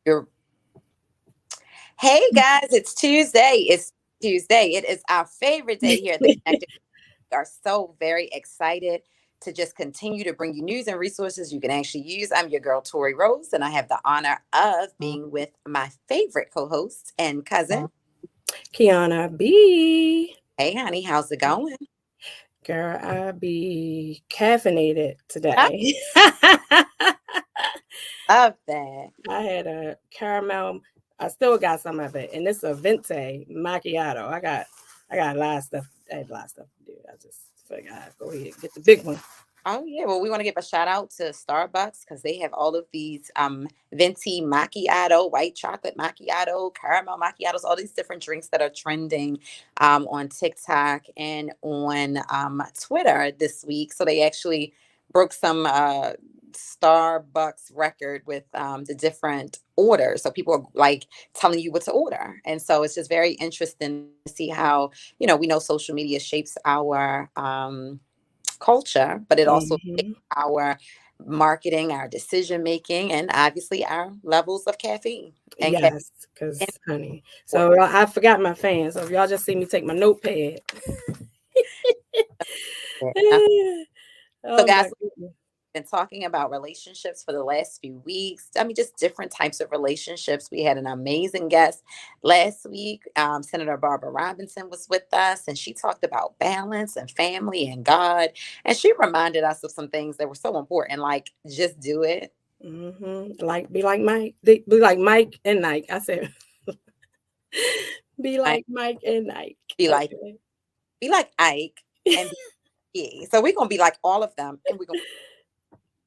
You're... Hey guys, it's Tuesday. It's Tuesday. It is our favorite day here at the Connected. We are so very excited to just continue to bring you news and resources you can actually use. I'm your girl, Tori Rose, and I have the honor of being with my favorite co host and cousin. Kiana B. Hey, honey, how's it going? Girl, I be caffeinated I today. love that. I had a caramel. I still got some of it, and it's a venti macchiato. I got a lot of stuff. I had a lot of stuff to do. I just figured I'd go ahead and get the big one. Oh yeah, well we want to give a shout out to Starbucks because they have all of these venti macchiato, white chocolate macchiato, caramel macchiatos, all these different drinks that are trending on TikTok and on Twitter this week. So they actually broke some Starbucks record with the different orders. So people are like telling you what to order, and so it's just very interesting to see how we know social media shapes our culture, but it also shapes Hmm. our marketing, our decision making, and obviously our levels of caffeine and caffeine. Yes, because honey. So I forgot my fan. So if y'all just see me take my notepad. So, Oh guys, my goodness. been talking about relationships for the last few weeks. I mean, just different types of relationships. We had an amazing guest last week. Senator Barbara Robinson was with us, and she talked about balance and family and God. And she reminded us of some things that were so important, like just do it. Like be like Mike. Be like Mike and Nike. I said be Like, like Mike and Nike. be like, Okay. be like Ike and be Ye. So we're gonna be like all of them, and we're gonna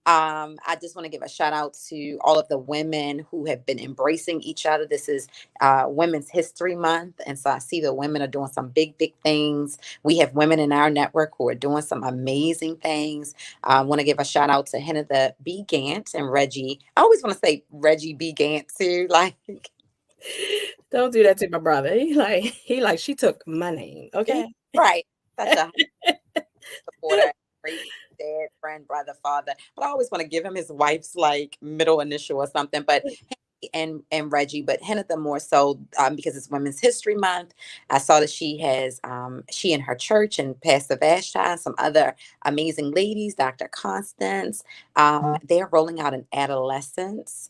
I just want to give a shout out to all of the women who have been embracing each other. This is Women's History Month. And so I see the women are doing some big, big things. We have women in our network who are doing some amazing things. I want to give a shout out to Henna the B. Gant and Reggie. I always want to say Reggie B. Gant too. Like, Don't do that to my brother. He like she took my name. he, Okay. right. Such a supporter, great dad, friend, brother, father. But I always want to give him his wife's like middle initial or something. But and Reggie, but Henna more so because it's Women's History Month. I saw that she has she and her church and Pastor Vashti and some other amazing ladies, Dr. Constance. They're rolling out an adolescence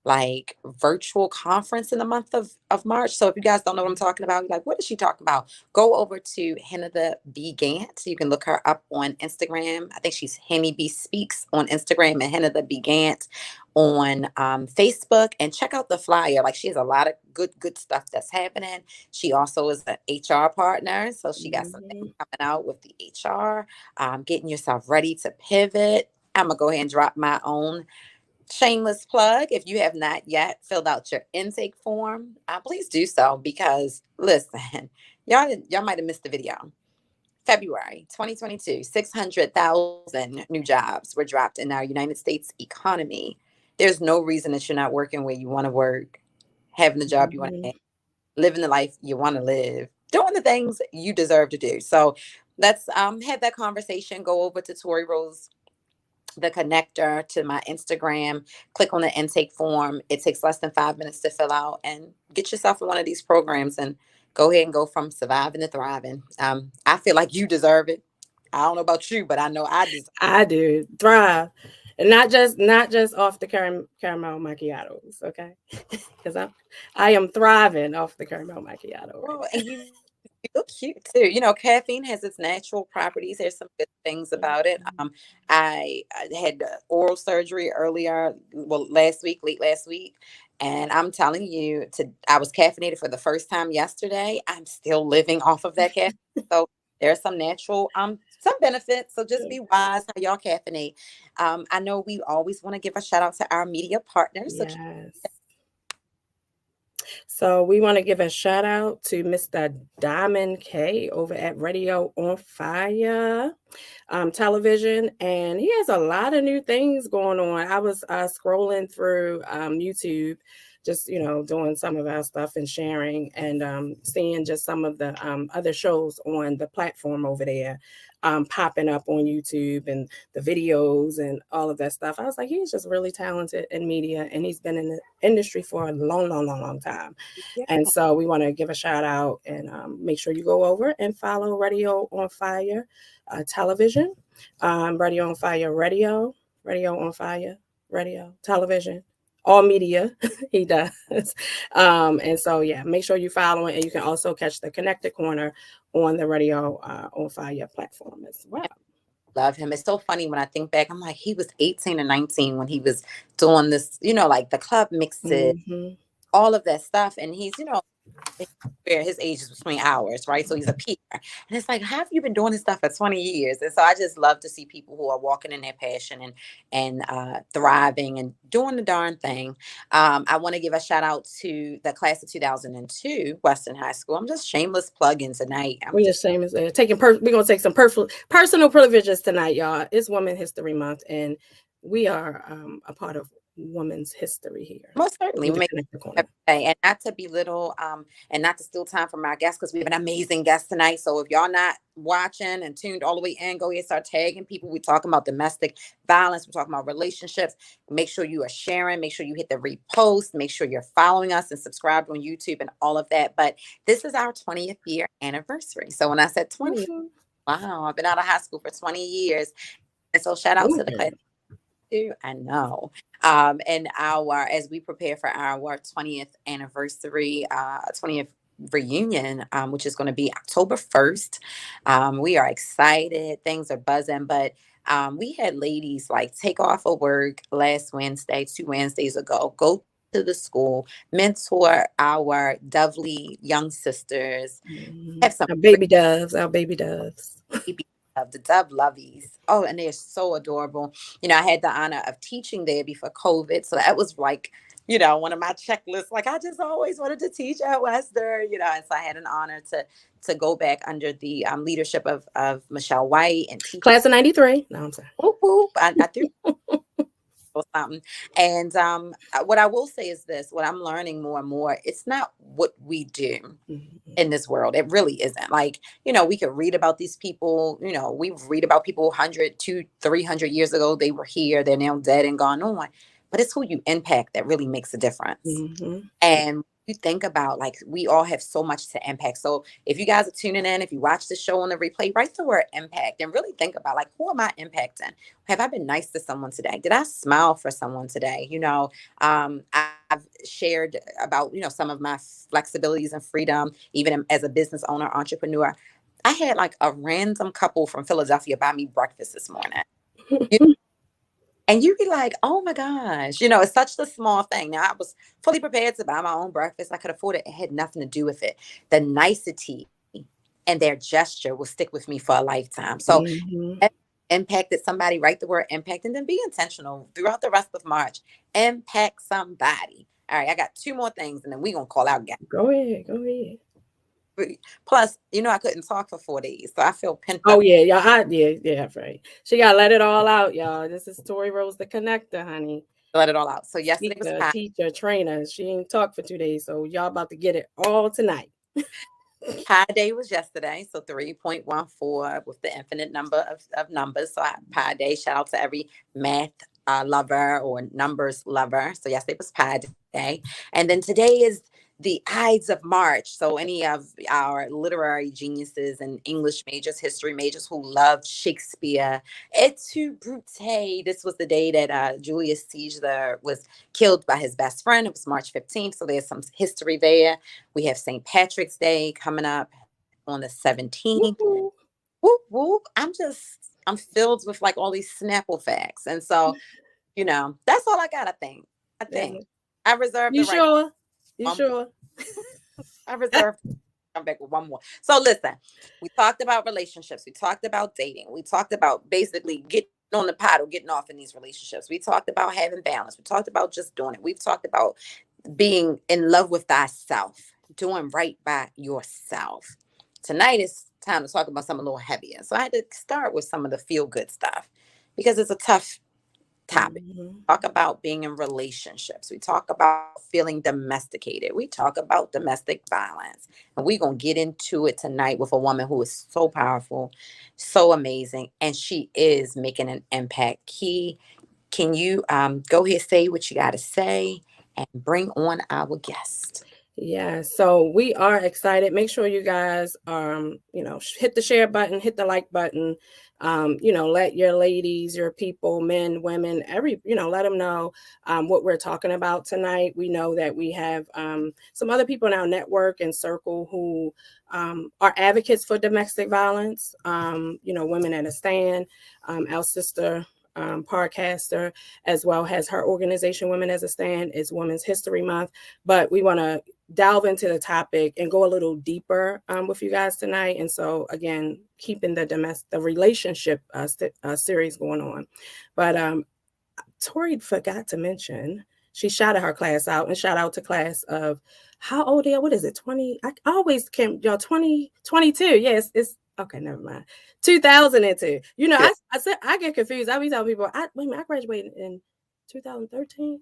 like virtual conference in the month of March. So if you guys don't know what I'm talking about, you're like, what is she talking about? Go over to Henna the B Gant. You can look her up on Instagram. I think she's Henny B Speaks on Instagram and Henna the B Gant on Facebook, and check out the flyer. Like she has a lot of good stuff that's happening. She also is an HR partner. So she got some things Mhm. coming out with the HR, getting yourself ready to pivot. I'm gonna go ahead and drop my own shameless plug. If you have not yet filled out your intake form, please do so because listen, y'all might have missed the video. February 2022, 600,000 new jobs were dropped in our United States economy. There's no reason that you're not working where you want to work, having the job you want to Mhm. have, living the life you want to live, doing the things you deserve to do. So let's have that conversation. Go over to Tori Rose the connector to my Instagram, click on the intake form. It takes less than 5 minutes to fill out and get yourself in one of these programs and go ahead and go from surviving to thriving. I feel like you deserve it. I don't know about you, but I know I deserve I do thrive, and not just off the caramel macchiatos. Okay, because I am thriving off the caramel macchiato it. right Well, and you look cute too. You know, caffeine has its natural properties. There's some good things now. about it. I had oral surgery earlier, well, last week, late last week, and I'm telling you, I was caffeinated for the first time yesterday. I'm still living off of that caffeine, so there's some natural some benefits. So just be wise how y'all caffeinate. I know we always want to give a shout out to our media partners. So Yes. So we want to give a shout out to Mr. Diamond K over at Radio on Fire television, and he has a lot of new things going on. I was scrolling through YouTube just, doing some of our stuff and sharing and seeing just some of the other shows on the platform over there popping up on YouTube and the videos and all of that stuff. I was like, he's just really talented in media and he's been in the industry for a long, long, long, long time. Yeah. And so we want to give a shout out and make sure you go over and follow Radio on Fire television, Radio on Fire radio, Radio on Fire radio, television, all media he does. And so, yeah, make sure you follow it. And you can also catch the Connected Corner on the Radio on Fire platform as well. Love him. It's so funny when I think back. I'm like, he was 18 or 19 when he was doing this, like the club mixes, all of that stuff. And he's, where his age is between ours, right? So he's a peer. And it's like, how have you been doing this stuff for 20 years? And so I just love to see people who are walking in their passion and thriving and doing the darn thing. I want to give a shout out to the class of 2002, Western High School. I'm just shameless plugging tonight. We're just shameless. We're going to take some personal privileges tonight, y'all. It's Women's History Month, and we are a part of women's history here. Most certainly. And not to belittle and not to steal time from our guests, because we have an amazing guest tonight. So if y'all not watching and tuned all the way in, go ahead, start tagging people. We're talking about domestic violence. We're talking about relationships. Make sure you are sharing. Make sure you hit the repost. Make sure you're following us and subscribed on YouTube and all of that. But this is our 20th year anniversary. So when I said 20, wow, I've been out of high school for 20 years. And so shout out to the class. I know. And as we prepare for our 20th anniversary, 20th reunion, which is going to be October 1st. We are excited. Things are buzzing, but we had ladies like take off of work last Wednesday, 2 Wednesdays ago, go to the school, mentor our lovely young sisters, have some our baby doves. The Dove Lovies. Oh, and they're so adorable. I had the honor of teaching there before COVID. So that was like, one of my checklists. Like I just always wanted to teach at Western, and so I had an honor to go back under the leadership of Michelle White and teach. Class of 93. No, I'm sorry. Whoop, whoop. I threw something. And what I will say is this, what I'm learning more and more, it's not what we do in this world. It really isn't. Like, we could read about these people, we read about people 100, 200, 300 years ago. They were here. They're now dead and gone on. But it's who you impact that really makes a difference. And you think about, like, we all have so much to impact. So if you guys are tuning in, if you watch the show on the replay, write the word impact and really think about, like, who am I impacting? Have I been nice to someone today? Did I smile for someone today? I've shared about, some of my flexibilities and freedom, even as a business owner, entrepreneur. I had like a random couple from Philadelphia buy me breakfast this morning. And you'd be like, oh my gosh, it's such a small thing. Now, I was fully prepared to buy my own breakfast. I could afford it. It had nothing to do with it. The nicety and their gesture will stick with me for a lifetime. So impacted somebody, write the word impact, and then be intentional throughout the rest of March. Impact somebody. All right, I got 2 more things, and then we're going to call out guys. Go ahead. Plus, I couldn't talk for 4 days, so I feel pent up. Oh, yeah, y'all. Yeah, right. She got to let it all out, y'all. This is Tori Rose, the connector, honey. Let it all out. So yesterday was Pie. Teacher, trainer. She ain't talked for 2 days, so y'all about to get it all tonight. Pi Day was yesterday, so 3.14 with the infinite number of numbers. So Pi Day, shout out to every math lover or numbers lover. So yesterday was Pi Day. And then today is the Ides of March. So any of our literary geniuses and English majors, history majors who love Shakespeare, et tu Brute. This was the day that Julius Caesar was killed by his best friend. It was March 15th. So there's some history there. We have St. Patrick's Day coming up on the 17th. Whoop, whoop. I'm filled with like all these Snapple facts. And so, that's all I got, I think. I reserved the right. Sure? You sure? I reserved to come back with one more. So listen, we talked about relationships. We talked about dating. We talked about basically getting on the paddle, getting off in these relationships. We talked about having balance. We talked about just doing it. We've talked about being in love with thyself, doing right by yourself. Tonight is time to talk about something a little heavier. So I had to start with some of the feel-good stuff because it's a tough topic. Mhm. Talk about being in relationships. We talk about feeling domesticated. We talk about domestic violence. And we're going to get into it tonight with a woman who is so powerful, so amazing, and she is making an impact. Can you go ahead, say what you got to say, and bring on our guest? Yeah, so we are excited. Make sure you guys hit the share button, hit the like button. Let your ladies, your people, men, women, let them know what we're talking about tonight. We know that we have some other people in our network and circle who are advocates for domestic violence. Women at a stand. Our sister podcaster, as well as her organization, Women as a Stand, is Women's History Month. But we want to delve into the topic and go a little deeper with you guys tonight. And so, again, keeping the relationship series going on. But Tori forgot to mention she shouted her class out, and shout out to class of how old are you? What is it? 20? I always can y'all 2022. Yes, it's okay, never mind. 2002. Good. I said I get confused. I be telling people I graduated in 2013.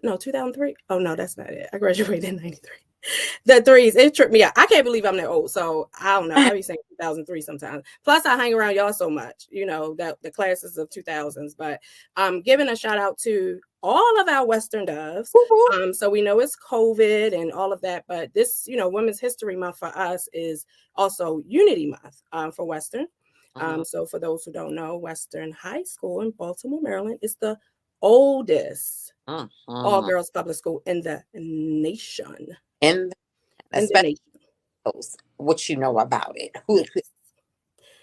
No, 2003. Oh no, that's not it. I graduated in 93. The threes, it tripped me out. I can't believe I'm that old. So I don't know. I be saying 2003 sometimes. Plus, I hang around y'all so much, that the classes of 2000s. But giving a shout out to all of our Western doves. So we know it's COVID and all of that, but this, Women's History Month for us is also Unity Month for Western. So for those who don't know, Western High School in Baltimore, Maryland is the oldest all-girls public school in the nation. And In the especially nation. what you know about it. Yes.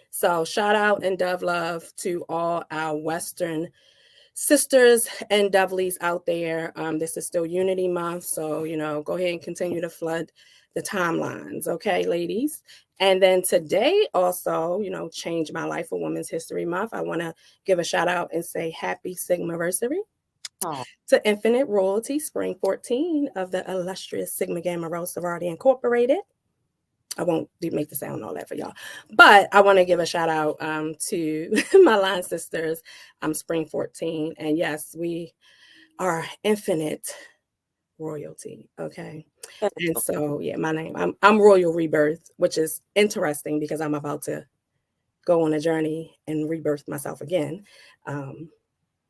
So shout out and dove love to all our Western sisters and dovelies out there. This is still Unity Month, so go ahead and continue to flood the timelines, okay, ladies. And then today also, Change My Life for Women's History Month. I want to give a shout out and say happy Sigma-versary Oh, to Infinite Royalty, Spring 14 of the illustrious Sigma Gamma Rho Sorority Incorporated. I won't make the sound all that for y'all, but I want to give a shout out to my line sisters. I'm Spring 14, and yes, we are Infinite Royalty. Okay, and so yeah, my name I'm Royal Rebirth, which is interesting because I'm about to go on a journey and rebirth myself again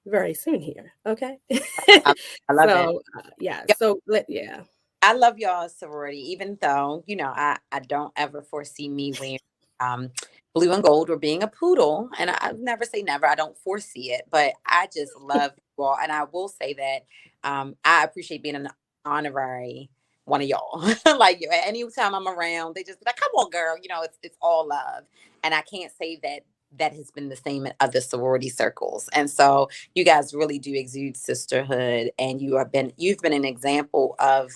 very soon here. Okay, I love it. so yeah. I love y'all sorority, even though, I don't ever foresee me wearing um, blue and gold or being a poodle. And I never say never. I don't foresee it, but I just love you all. And I will say that I appreciate being an honorary one of y'all. Like anytime I'm around, they just be like, come on, girl. It's all love. And I can't say that has been the same in other sorority circles. And so you guys really do exude sisterhood, and you've been an example of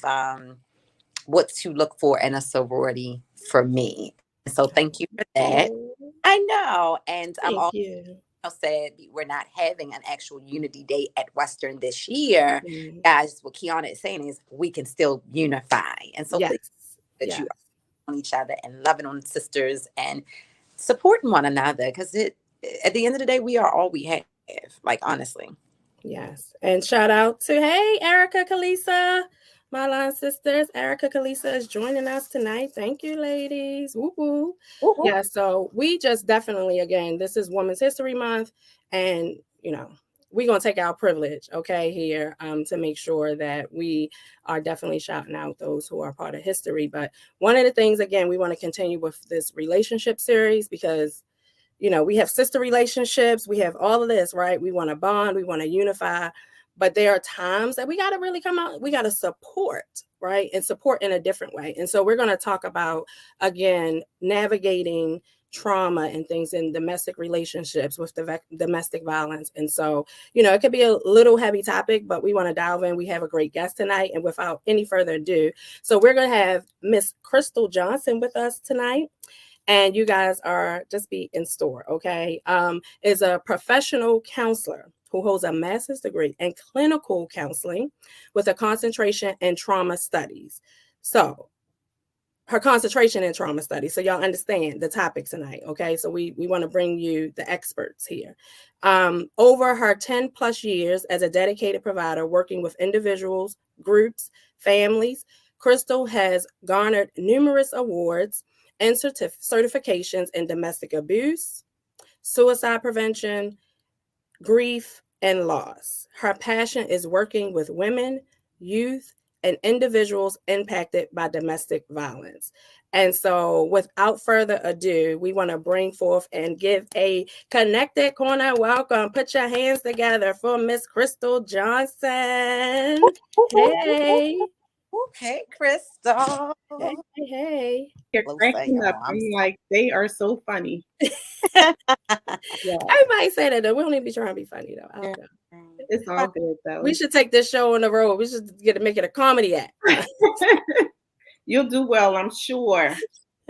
what to look for in a sorority for me. So thank you for that. Oh, I know. And I'm thank also you. sad we're not having an actual unity day at Western this year. Mm, Guys, what Kiana is saying is we can still unify. And so yes, please that you yes. are on each other and loving on sisters and supporting one another, because at the end of the day, we are all we have. Like honestly. Yes. And shout out to, hey, Erica Kalisa, my line sisters. Erica Kalisa is joining us tonight. Thank you, ladies. Woo-hoo. Woo-hoo. Yeah, so we just definitely, again, this is Women's History Month. And, we're going to take our privilege, okay, here to make sure that we are definitely shouting out those who are part of history. But one of the things, again, we want to continue with this relationship series because we have sister relationships, we have all of this, right? We want to bond, we want to unify, but there are times that we got to really come out, we got to support, right? And support in a different way. And so we're going to talk about, again, navigating trauma and things in domestic relationships with domestic violence. And so, it could be a little heavy topic, but we want to dive in. We have a great guest tonight. And without any further ado, so we're going to have Miss Crystal Johnson with us tonight. And you guys are just be in store, okay? Is a professional counselor who holds a master's degree in clinical counseling with a concentration in trauma studies. So her concentration in trauma studies. So y'all understand the topic tonight. Okay. So we want to bring you the experts here. Over her 10 plus years as a dedicated provider working with individuals, groups, families, Crystal has garnered numerous awards and certifications in domestic abuse, suicide prevention, grief, and loss. Her passion is working with women, youth, and individuals impacted by domestic violence. And so, without further ado, we want to bring forth and give a connected corner welcome. Put your hands together for Miss Crystal Johnson. Hey. Okay, Crystal. Hey, hey. You're Close cracking up. I'm I'm like, they are so funny. sorry. Yeah, I might say that though. We don't need to be trying to be funny though. I don't know. it's all good though. We should take this show on the road. We should make it a comedy act. You'll do well, I'm sure.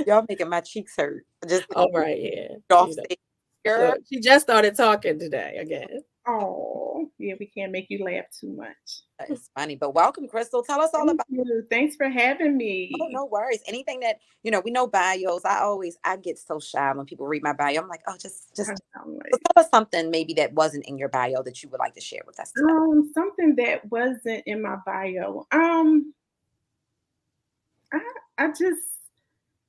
Y'all making my cheeks hurt. Just All right, yeah. off You know. stage. Girl. Look, she just started talking today again. Oh, yeah, we can't make you laugh too much. It's funny, but welcome, Crystal. Tell us all Thank about. you. Thanks for having me. Oh, no worries. Anything that we know bios. I get so shy when people read my bio. I'm like, oh, just I'm like, tell us something maybe that wasn't in your bio that you would like to share with us today. something that wasn't in my bio.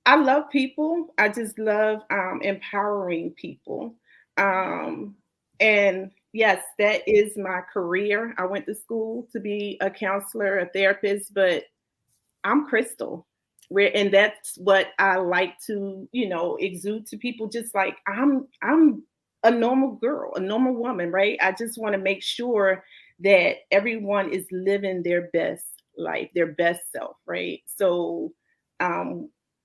I love people. I just love empowering people. And yes, that is my career. I went to school to be a counselor, a therapist, but I'm Crystal. And that's what I like to, exude to people. Just like I'm a normal girl, a normal woman, right? I just want to make sure that everyone is living their best life, their best self, right? So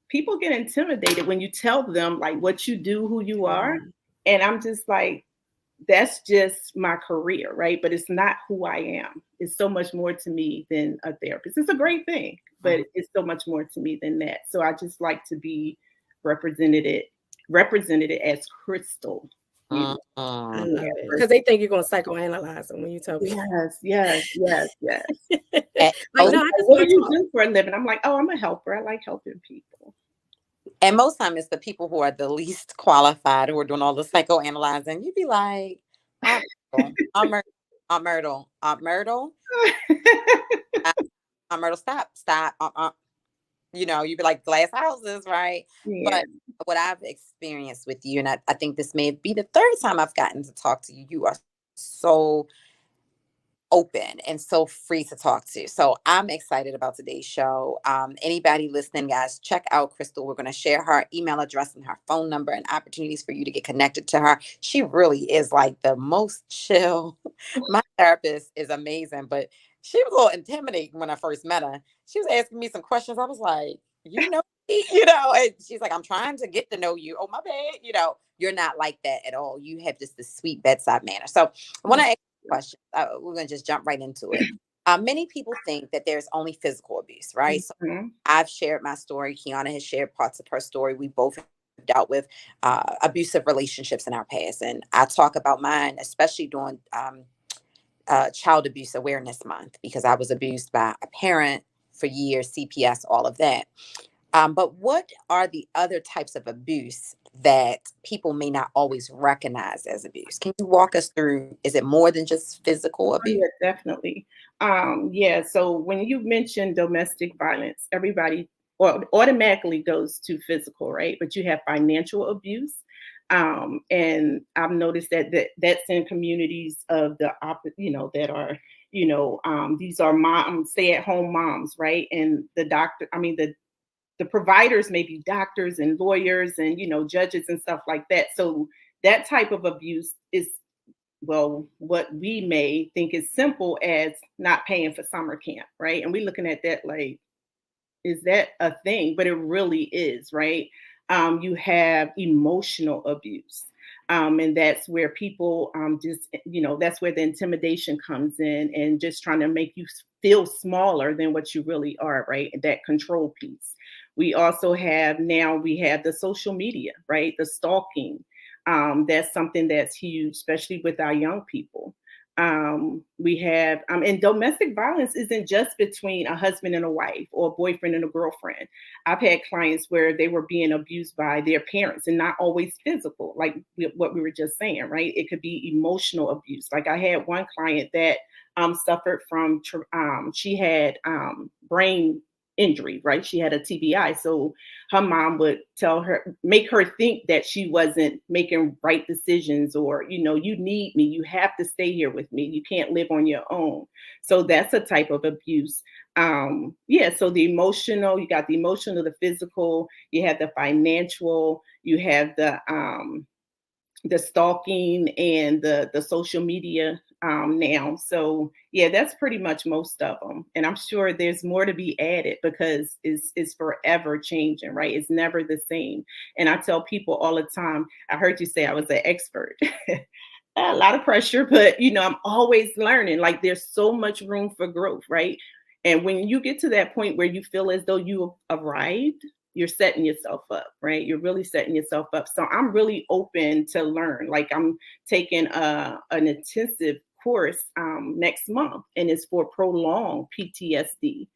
people get intimidated when you tell them like what you do, who you are. And I'm just like, that's just my career, right? But it's not who I am. It's so much more to me than a therapist. It's a great thing, but it's so much more to me than that. So I just like to be represented as Crystal. I love it. Because they think you're going to psychoanalyze them when you tell people. Yes. Like, no, I just what do you do for a living? I'm like, oh, I'm a helper. I like helping people. And most time it's the people who are the least qualified who are doing all the psychoanalyzing. You'd be like, Aunt Myrtle, stop. You'd be like glass houses, right? Yeah. But what I've experienced with you, and I think this may be the third time I've gotten to talk to you, you are so open and so free to talk to. So I'm excited about today's show. Anybody listening, guys, check out Crystal. We're going to share her email address and her phone number and opportunities for you to get connected to her. She really is like the most chill. My therapist is amazing, but she was a little intimidating when I first met her. She was asking me some questions. I was like, and she's like, I'm trying to get to know you. Oh, my bad. You're not like that at all. You have just this sweet bedside manner. So I want to ask you a question. We're going to just jump right into it. Many people think that there's only physical abuse, right? Mm-hmm. So I've shared my story. Kiana has shared parts of her story. We both have dealt with abusive relationships in our past. And I talk about mine, especially during Child Abuse Awareness Month, because I was abused by a parent for years, CPS, all of that. But what are the other types of abuse that people may not always recognize as abuse? Can you walk us through? Is it more than just physical abuse? Yeah, definitely. So when you mention domestic violence, everybody automatically goes to physical, right? But you have financial abuse. And I've noticed that's in communities of that are, these are moms, stay-at-home moms, right? And the providers may be doctors and lawyers and, judges and stuff like that. So that type of abuse is, well, what we may think is simple as not paying for summer camp, right? And we're looking at that like, is that a thing? But it really is, right? You have emotional abuse. And that's where people that's where the intimidation comes in and just trying to make you feel smaller than what you really are, right? That control piece. We also have the social media, right? The stalking. That's something that's huge, especially with our young people. We have, and domestic violence isn't just between a husband and a wife or a boyfriend and a girlfriend. I've had clients where they were being abused by their parents, and not always physical, like what we were just saying, right? It could be emotional abuse. Like I had one client that suffered from, she had brain injury, right? She had a TBI. So her mom would make her think that she wasn't making right decisions, or, you need me, you have to stay here with me, you can't live on your own. So that's a type of abuse. So the emotional, you got the emotional, the physical, you have the financial, you have the stalking and the social media now. So yeah, that's pretty much most of them. And I'm sure there's more to be added because it's forever changing, right? It's never the same. And I tell people all the time, I heard you say I was an expert. A lot of pressure, but I'm always learning. Like there's so much room for growth, right? And when you get to that point where you feel as though you arrived, you're setting yourself up, right? You're really setting yourself up. So I'm really open to learn. Like I'm taking an intensive course next month, and it's for prolonged PTSD.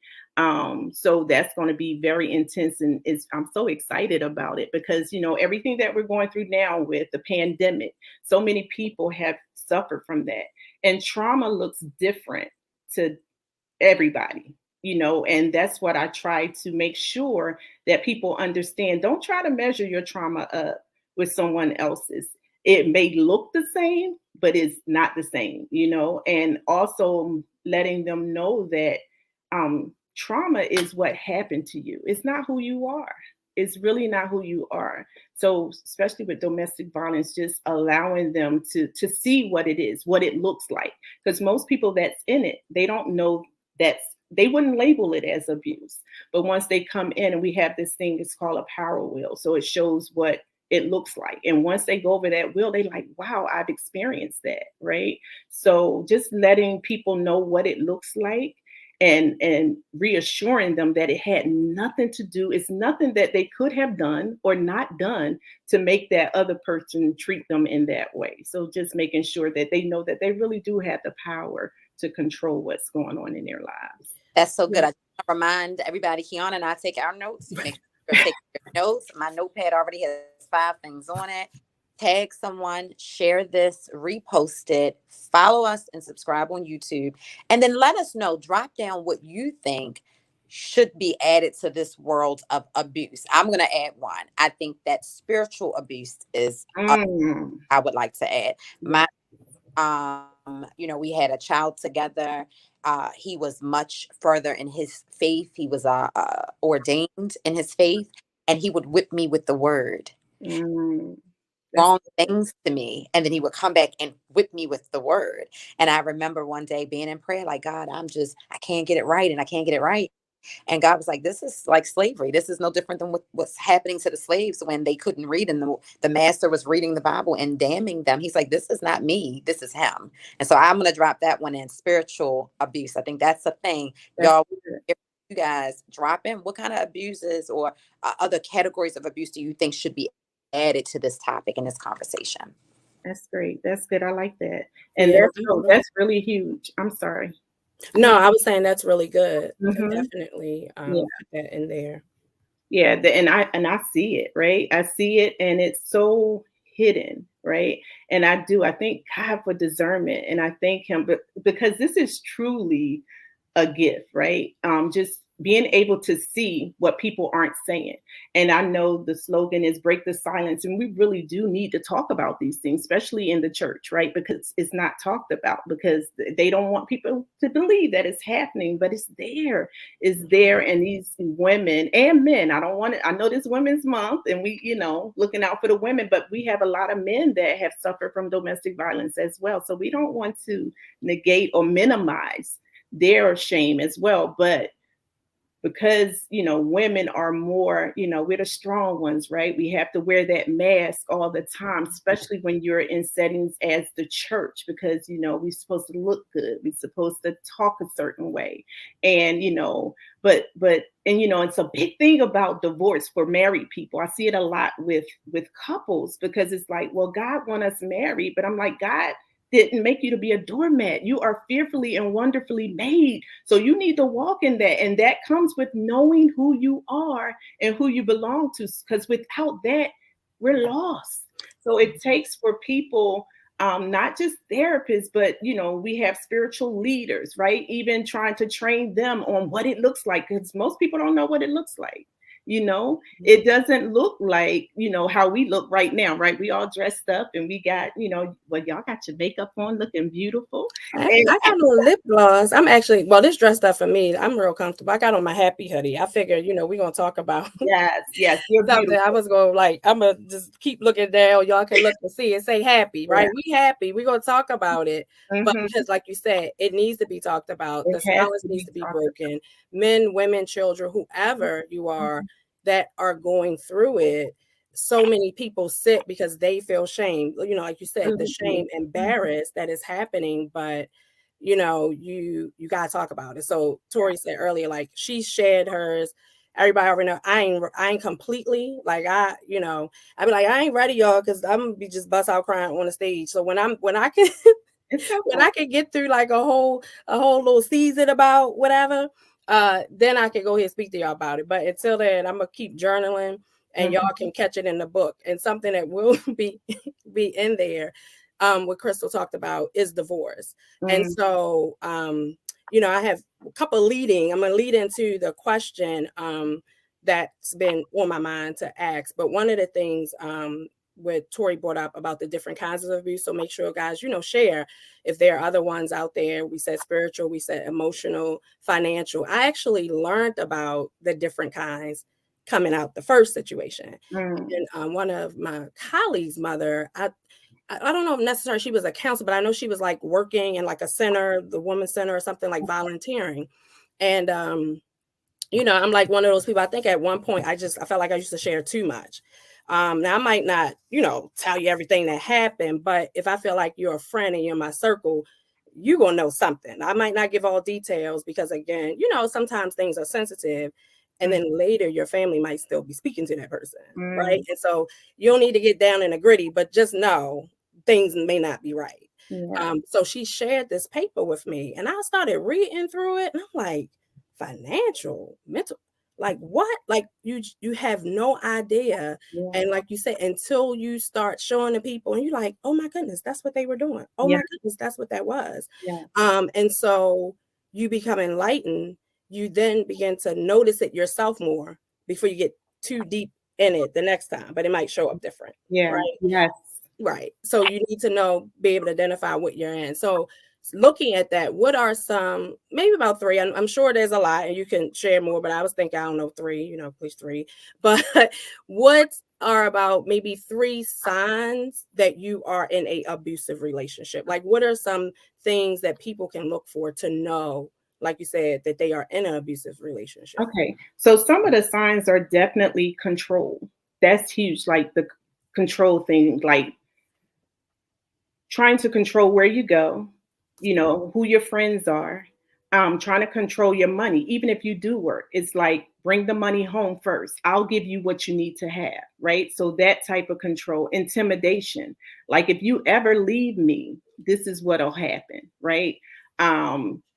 So that's going to be very intense, and I'm so excited about it because everything that we're going through now with the pandemic, so many people have suffered from that, and trauma looks different to everybody, and that's what I try to make sure that people understand. Don't try to measure your trauma up with someone else's. It may look the same, but it's not the same, and also letting them know that trauma is what happened to you. It's not who you are. It's really not who you are. So especially with domestic violence, just allowing them to see what it is, what it looks like. Because most people that's in it, they don't know they wouldn't label it as abuse. But once they come in, and we have this thing, it's called a power wheel. So it shows what it looks like. And once they go over that wheel, they like, wow, I've experienced that, right? So just letting people know what it looks like, and reassuring them that it had nothing to do, it's nothing that they could have done or not done to make that other person treat them in that way. So just making sure that they know that they really do have the power to control what's going on in their lives. That's so good. I remind everybody, Kiana and I take our notes. Make sure you take your notes. My notepad already has 5 things on it. Tag someone, share this, repost it, follow us, and subscribe on YouTube. And then let us know, drop down what you think should be added to this world of abuse. I'm going to add one. I think that spiritual abuse is, I would like to add. My, we had a child together. He was much further in his faith. He was ordained in his faith, and he would whip me with the word. Wrong things to me, and then he would come back and whip me with the word. And I remember one day being in prayer, like, God, I can't get it right, and I can't get it right. And God was like, this is like slavery. This is no different than what's happening to the slaves when they couldn't read, and the master was reading the Bible and damning them. He's like, this is not me, this is him. And so I'm going to drop that one in, spiritual abuse. I think that's a thing. Y'all, if you guys drop in, what kind of abuses or other categories of abuse do you think should be added to this topic in this conversation? That's great. That's good. I like that. And that's really huge. I'm sorry. No, I was saying that's really good. Definitely put that in there. Yeah, and I see it, right? I see it, and it's so hidden, right? And I thank God for discernment, and I thank him, but because this is truly a gift, right? Just being able to see what people aren't saying. And I know the slogan is break the silence. And we really do need to talk about these things, especially in the church, right? Because it's not talked about, because they don't want people to believe that it's happening, but it's there. It's there. And these women and men, I know this Women's Month, and we, looking out for the women, but we have a lot of men that have suffered from domestic violence as well. So we don't want to negate or minimize their shame as well. But because, women are more, we're the strong ones, right? We have to wear that mask all the time, especially when you're in settings as the church, because, we're supposed to look good. We're supposed to talk a certain way. And, but it's a big thing about divorce for married people. I see it a lot with couples, because it's like, well, God wants us married, but I'm like, God didn't make you to be a doormat. You are fearfully and wonderfully made. So you need to walk in that. And that comes with knowing who you are and who you belong to. Because without that, we're lost. So it takes for people, not just therapists, but we have spiritual leaders, right? Even trying to train them on what it looks like, because most people don't know what it looks like. It doesn't look like how we look right now, right? We all dressed up and we got well, y'all got your makeup on, looking beautiful. I got on lip gloss. I'm actually, well, this dressed up for me. I'm real comfortable. I got on my happy hoodie. I figured, we're gonna talk about yes, you're something. beautiful. I was going I'm gonna just keep looking down. Y'all can look and see and say happy, right? We happy. We're gonna talk about it. But because, like you said, it needs to be talked about. The silence needs to be broken. Men, women, children, whoever you are that are going through it. So many people sit because they feel shame, like you said, the shame, embarrassed that is happening, but you gotta talk about it. So Tori said earlier, like, she shared hers. Everybody already know I ain't completely like, I be like, I ain't ready, y'all, because I'm gonna be just bust out crying on the stage. So when I can when I can get through like a whole little season about whatever, then I can go ahead and speak to y'all about it. But until then, I'm gonna keep journaling, and y'all can catch it in the book. And something that will be in there, what Crystal talked about, is divorce. And so I have a couple I'm gonna lead into the question that's been on my mind to ask. But one of the things what Tori brought up about the different kinds of abuse. So make sure, guys, share if there are other ones out there. We said spiritual, we said emotional, financial. I actually learned about the different kinds coming out the first situation. And one of my colleagues' mother, I don't know if necessarily she was a counselor, but I know she was like working in like a center, the women's center or something, like volunteering. And I'm like one of those people. I think at one point I felt like I used to share too much. Now I might not, tell you everything that happened, but if I feel like you're a friend and you're in my circle, you're going to know something. I might not give all details because, again, sometimes things are sensitive, and then later your family might still be speaking to that person, right? And so you don't need to get down in the gritty, but just know things may not be right. So she shared this paper with me, and I started reading through it, and I'm like, financial, mental, like what? Like you have no idea. And like you said, until you start showing the people and you're like, oh my goodness, that's what they were doing. Oh my goodness, that's what that was. And so you become enlightened. You then begin to notice it yourself more before you get too deep in it the next time, but it might show up different. Right. So you need to be able to identify what you're in. So looking at that, what are some, maybe about three, I'm sure there's a lot and you can share more, but I was thinking, I don't know, three, please three, but what are about maybe 3 signs that you are in a abusive relationship? Like, what are some things that people can look for to know, like you said, that they are in an abusive relationship? Okay. So some of the signs are definitely control. That's huge. Like the control thing, like trying to control where you go, who your friends are, trying to control your money. Even if you do work, it's like, bring the money home first. I'll give you what you need to have, right? So that type of control. Intimidation. Like, if you ever leave me, this is what'll happen, right? Threaten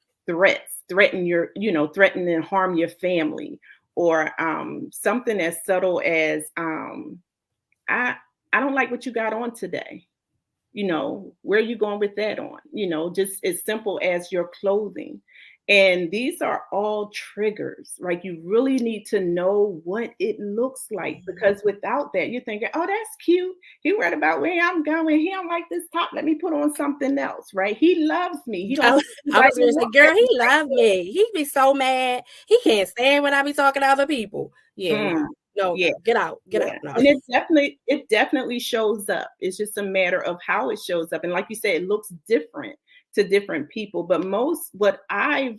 and harm your family, or something as subtle as I don't like what you got on today. Where are you going with that on? Just as simple as your clothing. And these are all triggers. Like, you really need to know what it looks like, because without that, you're thinking, oh, that's cute. He worried about where I'm going. He don't like this top. Let me put on something else, right? He loves me. He don't. I was going to say, girl, he loved me. He'd be so mad. He can't stand when I be talking to other people. No, get out. No. And it definitely shows up. It's just a matter of how it shows up. And like you said, it looks different to different people. But what I've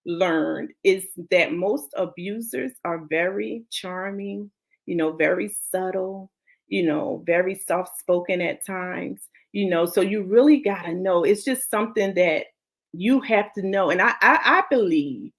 learned is that most abusers are very charming, very subtle, very soft-spoken at times, so you really got to know. It's just something that you have to know. And I believe,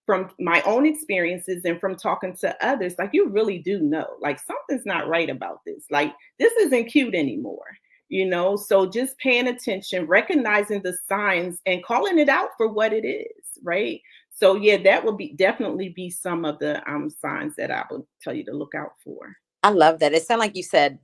from my own experiences and from talking to others, like, you really do know, like, something's not right about this. Like, this isn't cute anymore. So just paying attention, recognizing the signs and calling it out for what it is, right? So yeah, that would definitely be some of the signs that I would tell you to look out for. I love that. It sounded like you said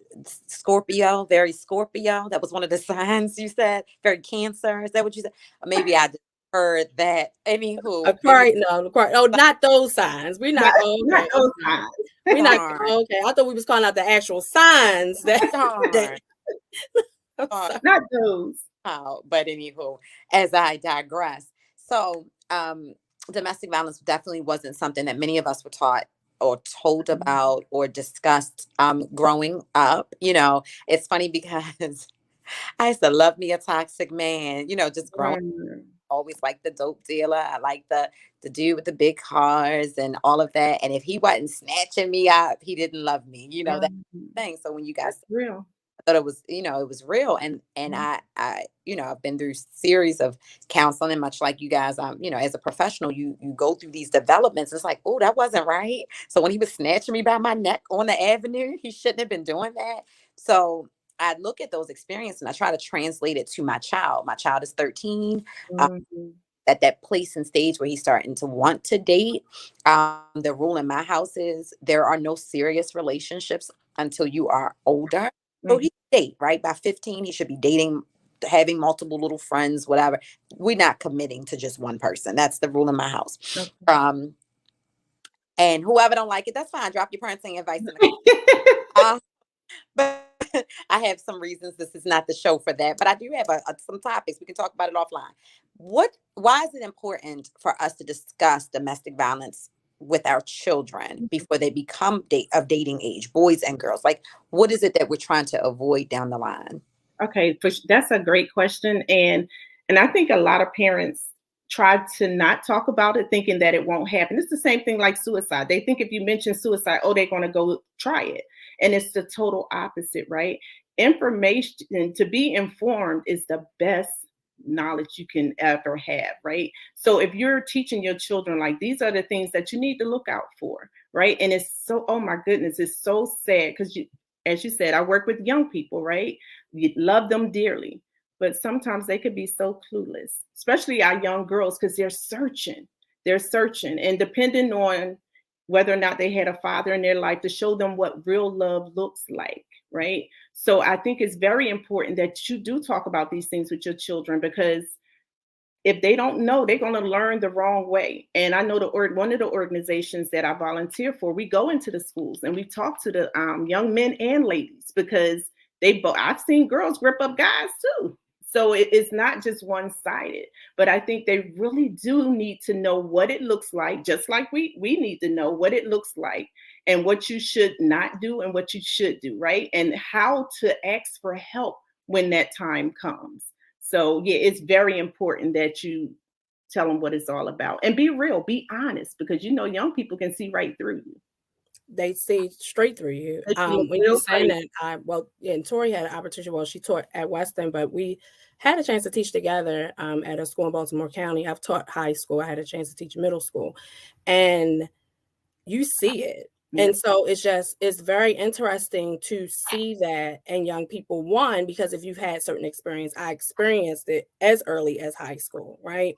Scorpio, very Scorpio. That was one of the signs you said. Very Cancer. Is that what you said? Or maybe I just heard that. Anywho, Aquarius, no, Aquarius. Oh, not those signs. We're not. Oh, Not okay. those signs. We're not. darn, Oh, okay. I thought we was calling out the actual signs that. darn. I'm darn. sorry. Not those. But anywho, as I digress. So domestic violence definitely wasn't something that many of us were taught or told about or discussed growing up. It's funny because I used to love me a toxic man, just growing Mm. always like the dope dealer. I like the dude with the big cars and all of that. And if he wasn't snatching me up, he didn't love me, that Mm. thing. So when you guys That's real. thought it was, it was real. And I've been through series of counseling, much like you guys, as a professional, you go through these developments. It's like, oh, that wasn't right. So when he was snatching me by my neck on the avenue, he shouldn't have been doing that. So I look at those experiences and I try to translate it to my child. My child is 13. Mhm. At that place and stage where he's starting to want to date. The rule in my house is there are no serious relationships until you are older. So Mhm. he date, right? By 15, he should be dating, having multiple little friends, whatever. We're not committing to just one person. That's the rule in my house. Okay. And whoever don't like it, that's fine. Drop your parenting advice in the but I have some reasons this is not the show for that. But I do have some topics. We can talk about it offline. Why is it important for us to discuss domestic violence with our children before they become of dating age, boys and girls? Like, what is it that we're trying to avoid down the line? Okay, that's a great question, and I think a lot of parents try to not talk about it, thinking that it won't happen. It's the same thing like suicide. They think if you mention suicide, oh, they're going to go try it, and it's the total opposite, right? Information to be informed is the best knowledge you can ever have, right? So if you're teaching your children like these are the things that you need to look out for, right? And it's so, oh my goodness, it's so sad because as you said, I work with young people, right? You love them dearly, but sometimes they could be so clueless, especially our young girls, because they're searching. They're searching, and depending on whether or not they had a father in their life to show them what real love looks like, right? So I think it's very important that you do talk about these things with your children because if they don't know, they're going to learn the wrong way. And I know one of the organizations that I volunteer for, we go into the schools and we talk to the young men and ladies because I've seen girls grip up guys too. So it's not just one-sided, but I think they really do need to know what it looks like, just like we need to know what it looks like and what you should not do and what you should do, right? And how to ask for help when that time comes. So yeah, it's very important that you tell them what it's all about and be real, be honest, because young people can see right through you. They see straight through you. They can look When you real saying crazy. that, and Tori had an opportunity. Well, she taught at Weston, but we had a chance to teach together at a school in Baltimore County. I've taught high school. I had a chance to teach middle school, and you see it. Yeah. And so it's very interesting to see that in young people. One, because if you've had certain experience, I experienced it as early as high school, right?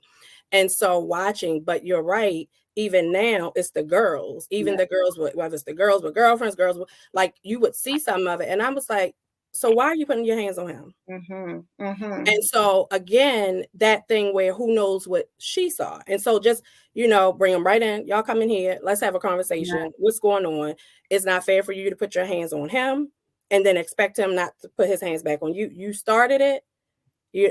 And so watching, but you're right, even now it's the girls, even Yeah. the girls, whether it's the girls with girlfriends, like you would see some of it. And I was like, so why are you putting your hands on him? Mm-hmm. Mm-hmm. And so again, that thing where who knows what she saw. And so just, bring them right in. Y'all come in here. Let's have a conversation. Yeah. What's going on? It's not fair for you to put your hands on him and then expect him not to put his hands back on you. You started it.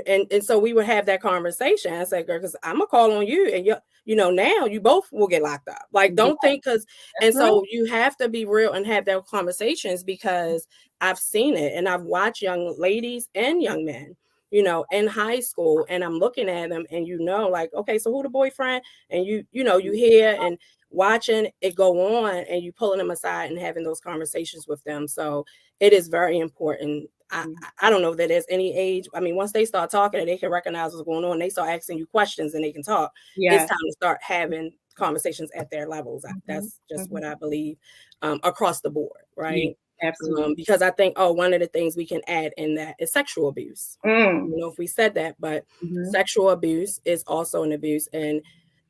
And so we would have that conversation. I said, girl, because I'm gonna call on you, and now you both will get locked up. Like, don't think and so you have to be real and have those conversations because I've seen it and I've watched young ladies and young men, in high school, and I'm looking at them, and like, okay, so who the boyfriend? And you hear and watching it go on, and you pulling them aside and having those conversations with them. So it is very important. I don't know that there's any age. I mean, once they start talking and they can recognize what's going on, they start asking you questions and they can talk. Yeah. It's time to start having conversations at their levels. That's just what I believe across the board, right? Absolutely. Because I think, one of the things we can add in that is sexual abuse. I don't know if we said that, but sexual abuse is also an abuse. And,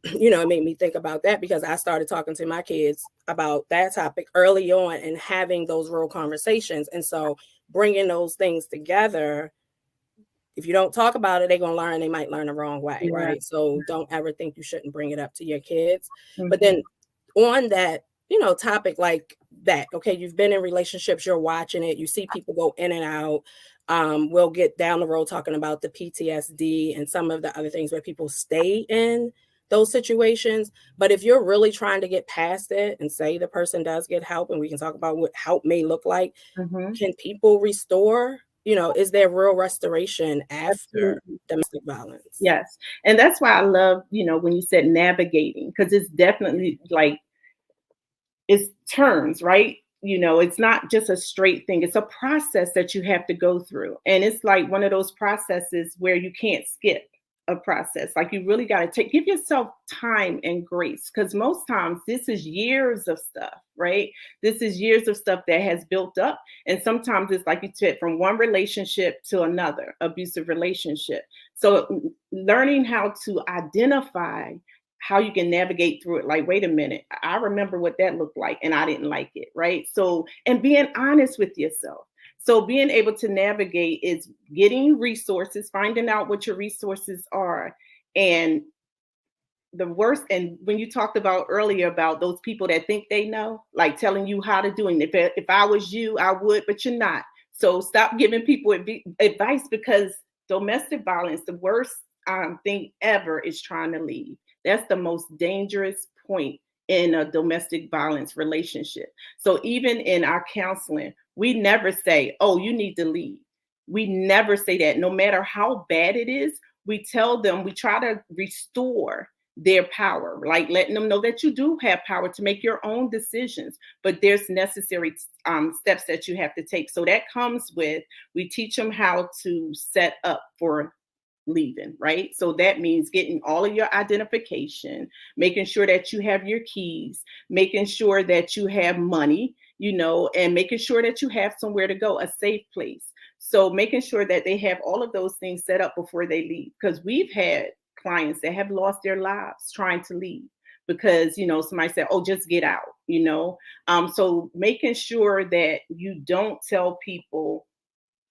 it made me think about that because I started talking to my kids about that topic early on and having those real conversations. And so bringing those things together, if you don't talk about it, they're going to learn. They might learn the wrong way, right? So don't ever think you shouldn't bring it up to your kids. But then on that, topic like that, okay, you've been in relationships, you're watching it, you see people go in and out. We'll get down the road talking about the PTSD and some of the other things where people stay in those situations. But if you're really trying to get past it and say the person does get help, and we can talk about what help may look like, can people restore? Is there real restoration after domestic violence? Yes. And that's why I love, when you said navigating, because it's definitely like it's turns, right? It's not just a straight thing. It's a process that you have to go through. And it's like one of those processes where you can't skip a process. Like you really got to give yourself time and grace, because most times this is years of stuff, right? This is years of stuff that has built up. And sometimes it's like you said, from one relationship to another abusive relationship. So learning how to identify how you can navigate through it. Like, wait a minute, I remember what that looked like and I didn't like it, right? So, and being honest with yourself. So being able to navigate is getting resources, finding out what your resources are. And the worst, and when you talked about earlier about those people that think they know, like telling you how to do it. If I was you, I would, but you're not. So stop giving people advice, because domestic violence, the worst thing ever is trying to leave. That's the most dangerous point in a domestic violence relationship. So even in our counseling, we never say, oh, you need to leave. We never say that. No matter how bad it is, we tell them, we try to restore their power, like letting them know that you do have power to make your own decisions, but there's necessary steps that you have to take. So that comes with, we teach them how to set up for leaving, right? So that means getting all of your identification, making sure that you have your keys, making sure that you have money, and making sure that you have somewhere to go, a safe place. So making sure that they have all of those things set up before they leave, because we've had clients that have lost their lives trying to leave because, somebody said, oh, just get out, so making sure that you don't tell people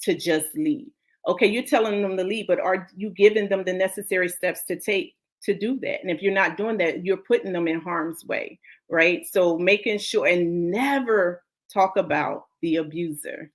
to just leave. Okay, you're telling them to leave, but are you giving them the necessary steps to take to do that? And if you're not doing that, you're putting them in harm's way, right? So making sure, and never talk about the abuser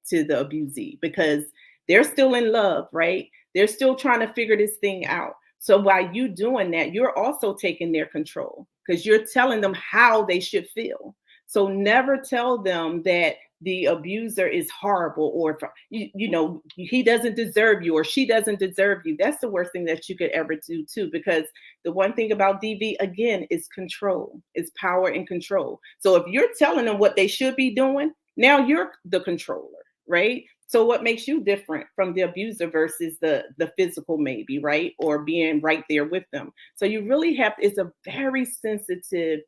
to the abusee, because they're still in love, right? They're still trying to figure this thing out. So while you doing that, you're also taking their control, because you're telling them how they should feel. So never tell them that the abuser is horrible, or he doesn't deserve you or she doesn't deserve you. That's the worst thing that you could ever do too, because the one thing about DV, again, is control. It's power and control. So if you're telling them what they should be doing, now you're the controller, right? So what makes you different from the abuser versus the physical, maybe, right? Or being right there with them. So you really have, it's a very sensitive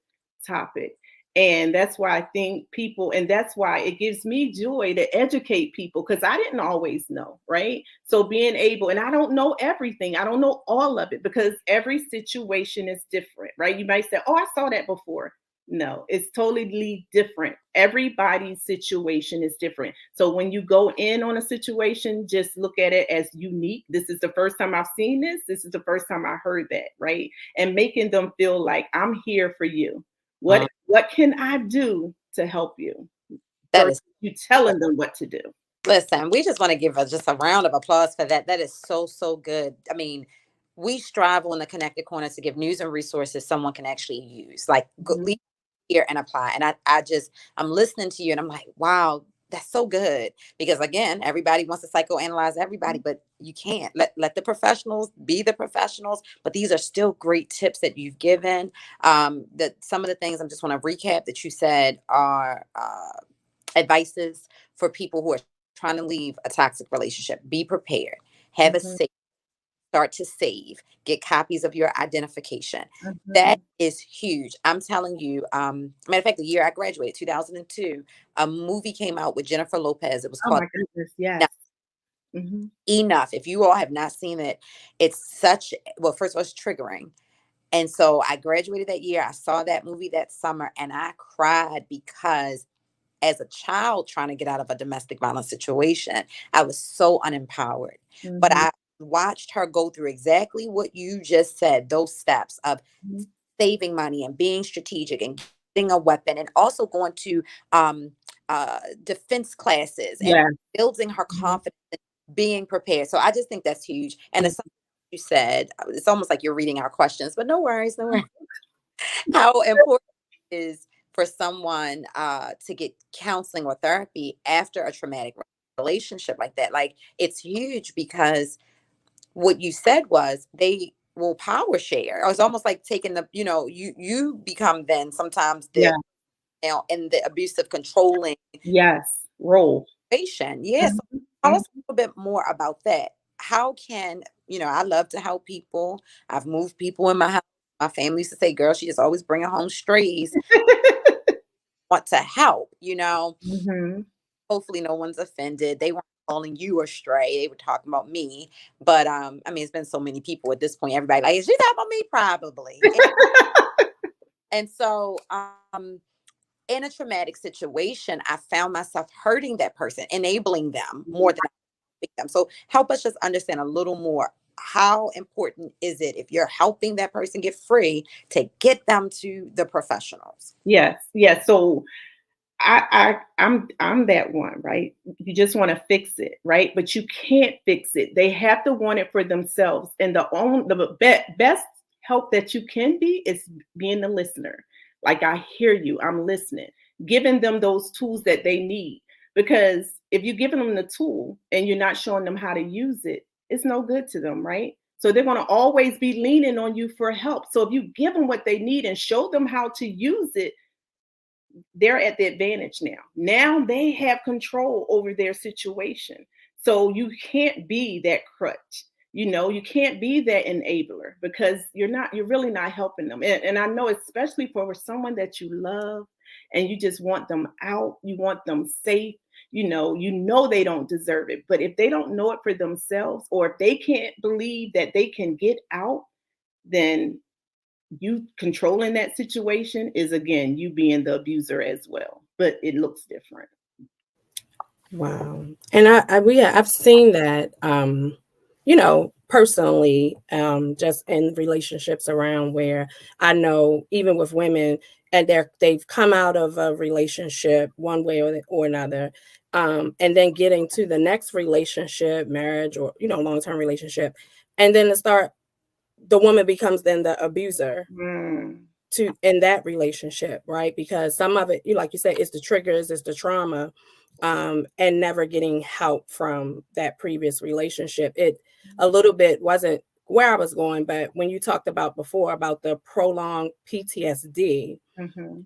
topic. And that's why I think people, and that's why it gives me joy to educate people, because I didn't always know, right? So being able, and I don't know everything, I don't know all of it, because every situation is different, right? You might say, oh, I saw that before. No, it's totally different. Everybody's situation is different. So when you go in on a situation, just look at it as unique. This is the first time I've seen this. This is the first time I heard that, right? And making them feel like I'm here for you. What can I do to help you? That is, you telling them what to do. listen, we just want to give just a round of applause for that. That is so, so good. I mean, we strive on the Connected Corner to give news and resources someone can actually use. Like, leave here and apply. And I'm listening to you and I'm like, wow, that's so good. Because again, everybody wants to psychoanalyze everybody, but you can't. Let the professionals be the professionals. But these are still great tips that you've given. That some of the things I just want to recap that you said are advices for people who are trying to leave a toxic relationship. Be prepared. Have a safe start to save, get copies of your identification. That Mhm. is huge. I'm telling you. Matter of fact, the year I graduated, 2002, a movie came out with Jennifer Lopez. It was Oh called my goodness, yes. Mhm. Enough. If you all have not seen it, it's such, well, first of all, it's triggering. And so I graduated that year. I saw that movie that summer and I cried because as a child trying to get out of a domestic violence situation, I was so unempowered. But Mhm. I watched her go through exactly what you just said, those steps of Mhm. saving money and being strategic and getting a weapon and also going to um, defense classes and Yeah. building her Mhm. confidence and being prepared. So I just think that's huge. And it's something you said, it's almost like you're reading our questions, but no worries, no worries. How important it is for someone to get counseling or therapy after a traumatic relationship like that. Like it's huge because what you said was they will power share. It's almost like taking the, you become then sometimes the Yeah. now in the abusive controlling Yes. Role. situation. Yes. Mhm. Tell Mhm. us a little bit more about that. How can, I love to help people. I've moved people in my house. My family used to say, girl, she just always bringing home strays. Want to help. Mhm. Hopefully no one's offended. They weren't calling you a stray. They were talking about me. But I mean, it's been so many people at this point. Everybody like, is she talking about me? Probably. And so in a traumatic situation, I found myself hurting that person, enabling them more than helping them. So help us just understand a little more. How important is it if you're helping that person get free to get them to the professionals? Yes. Yes. So I'm that one, right? You just want to fix it, right? But you can't fix it. They have to want it for themselves. And the best help that you can be is being the listener. Like I hear you, I'm listening, giving them those tools that they need. Because if you're giving them the tool and you're not showing them how to use it, it's no good to them, right? So they're going to always be leaning on you for help. So if you give them what they need and show them how to use it, they're at the advantage now. Now they have control over their situation. So you can't be that crutch. You can't be that enabler because you're really not helping them. And I know, especially for someone that you love and you just want them out, you want them safe, you know they don't deserve it. But if they don't know it for themselves, or if they can't believe that they can get out, then you controlling that situation is, again, you being the abuser as well, but it looks different. Wow. And I've seen that, personally, just in relationships around where I know even with women and they've come out of a relationship one way or another. And then getting to the next relationship, marriage or, long-term relationship. And then the woman becomes then the abuser Mm, to in that relationship, right? Because some of it, like you said, it's the triggers, it's the trauma, and never getting help from that previous relationship. It a little bit wasn't where I was going, but when you talked about before about the prolonged PTSD, mhm.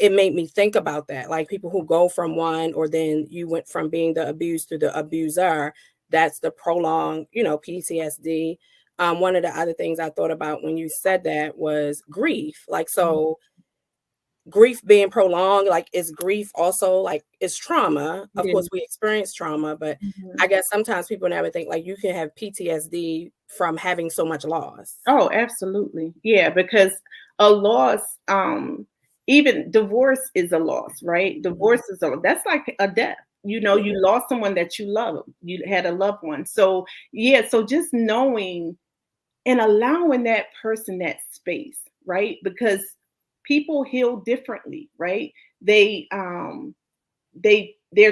it made me think about that. Like people who go from one, or then you went from being the abused to the abuser. That's the prolonged, PTSD. One of the other things I thought about when you said that was grief. Like, so grief being prolonged, like is grief also like it's trauma. Of Yeah. course, we experience trauma, but Mhm. I guess sometimes people never think like you can have PTSD from having so much loss. Oh, absolutely. Yeah, because a loss, even divorce is a loss, right? Divorce is that's like a death. You lost someone that you love. You had a loved one. So yeah, so just knowing and allowing that person that space, right? Because people heal differently, right? Their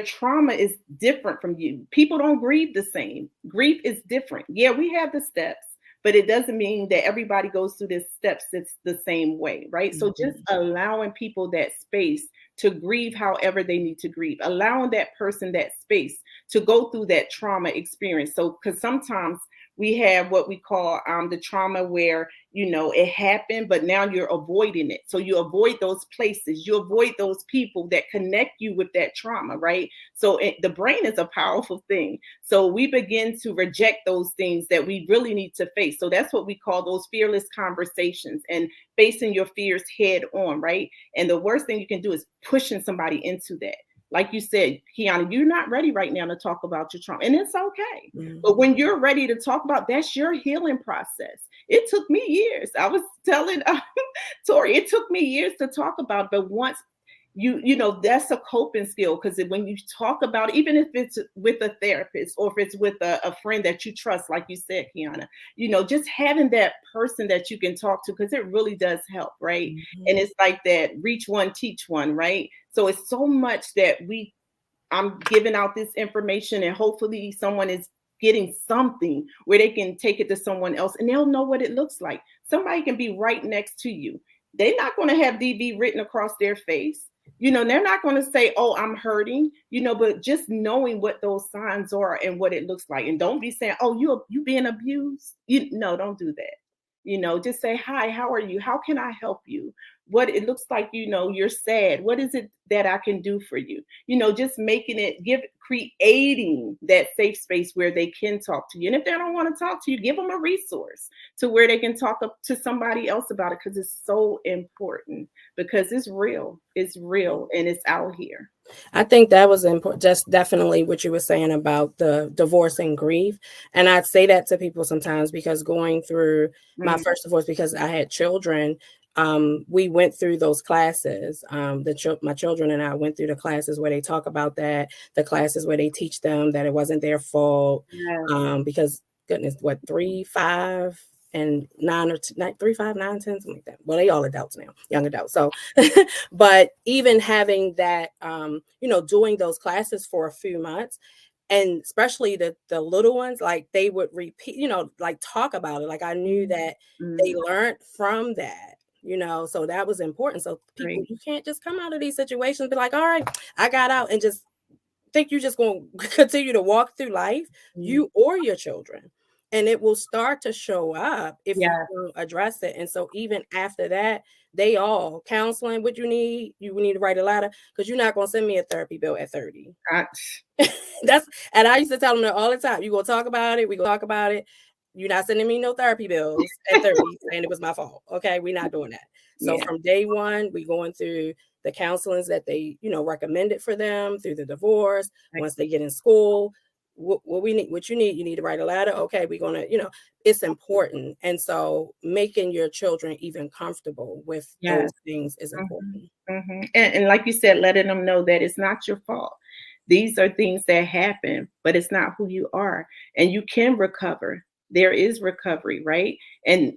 trauma is different from you. People don't grieve the same. Grief is different. Yeah, we have the steps, but it doesn't mean that everybody goes through the steps it's the same way, right? So just Mhm. allowing people that space to grieve however they need to grieve, allowing that person that space to go through that trauma experience. So because sometimes We have what we call the trauma where, it happened, but now you're avoiding it. So you avoid those places, you avoid those people that connect you with that trauma, right? So the brain is a powerful thing. So we begin to reject those things that we really need to face. So that's what we call those fearless conversations, and facing your fears head on, right? And the worst thing you can do is pushing somebody into that. Like you said, Kiana, you're not ready right now to talk about your trauma, and it's okay. Mm-hmm. But when you're ready to talk about, that's your healing process. It took me years. I was telling Tori, it took me years to talk about, but once that's a coping skill, because when you talk about it, even if it's with a therapist or if it's with a friend that you trust, like you said, Kiana, just having that person that you can talk to, because it really does help, right? Mm-hmm. And it's like that reach one, teach one, right? So it's so much that I'm giving out this information, and hopefully someone is getting something where they can take it to someone else and they'll know what it looks like. Somebody can be right next to you. They're not going to have DV written across their face. They're not going to say, oh, I'm hurting, but just knowing what those signs are and what it looks like. And don't be saying, oh, you being abused. No, don't do that. Just say, hi, how are you? How can I help you? What it looks like, you're sad. What is it that I can do for you? Just making it, creating that safe space where they can talk to you. And if they don't want to talk to you, give them a resource to where they can talk up to somebody else about it, because it's so important, because it's real, and it's out here. I think that was important, just definitely what you were saying about the divorce and grief. And I'd say that to people sometimes, because going through my first divorce, because I had children, we went through those classes. My children and I went through the classes where they talk about that, the classes where they teach them that it wasn't their fault. Yeah. Because goodness, 3, 5, and 9 or 3, 5, 9, 10, something like that. Well, they all adults now, young adults. So, but even having that, doing those classes for a few months, and especially the little ones, like they would repeat, like talk about it. Like I knew that they learned from that, so that was important. So people, you can't just come out of these situations and be like, all right, I got out, and just think you're just going to continue to walk through life, you or your children. And it will start to show up if you don't address it. And so even after that, they all counseling, what you need to write a letter, because you're not going to send me a therapy bill at 30. And I used to tell them that all the time. You're going to talk about it. We're going to talk about it. You're not sending me no therapy bills at 30 and it was my fault. Okay. We're not doing that. So from day one, we're going through the counselings that they, recommended for them through the divorce. Once they get in school, what you need to write a letter. Okay, we're gonna, it's important. And so making your children even comfortable with those things is important. And like you said, letting them know that it's not your fault. These are things that happen, but it's not who you are, and you can recover. There is recovery, right? And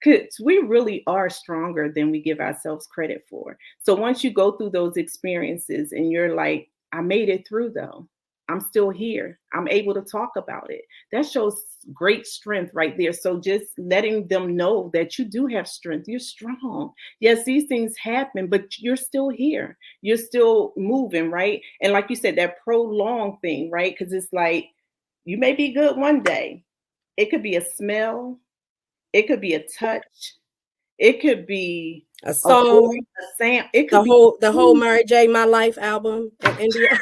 because we really are stronger than we give ourselves credit for. So once you go through those experiences and you're like, I made it through though, I'm still here, I'm able to talk about it, that shows great strength right there. So just letting them know that you do have strength, you're strong. Yes, these things happen, but you're still here, you're still moving, right? And like you said, that prolonged thing, right? Because it's like, you may be good one day, it could be a smell, it could be a touch, it could be a song, a sound, it could the whole Mary J. My Life album in India.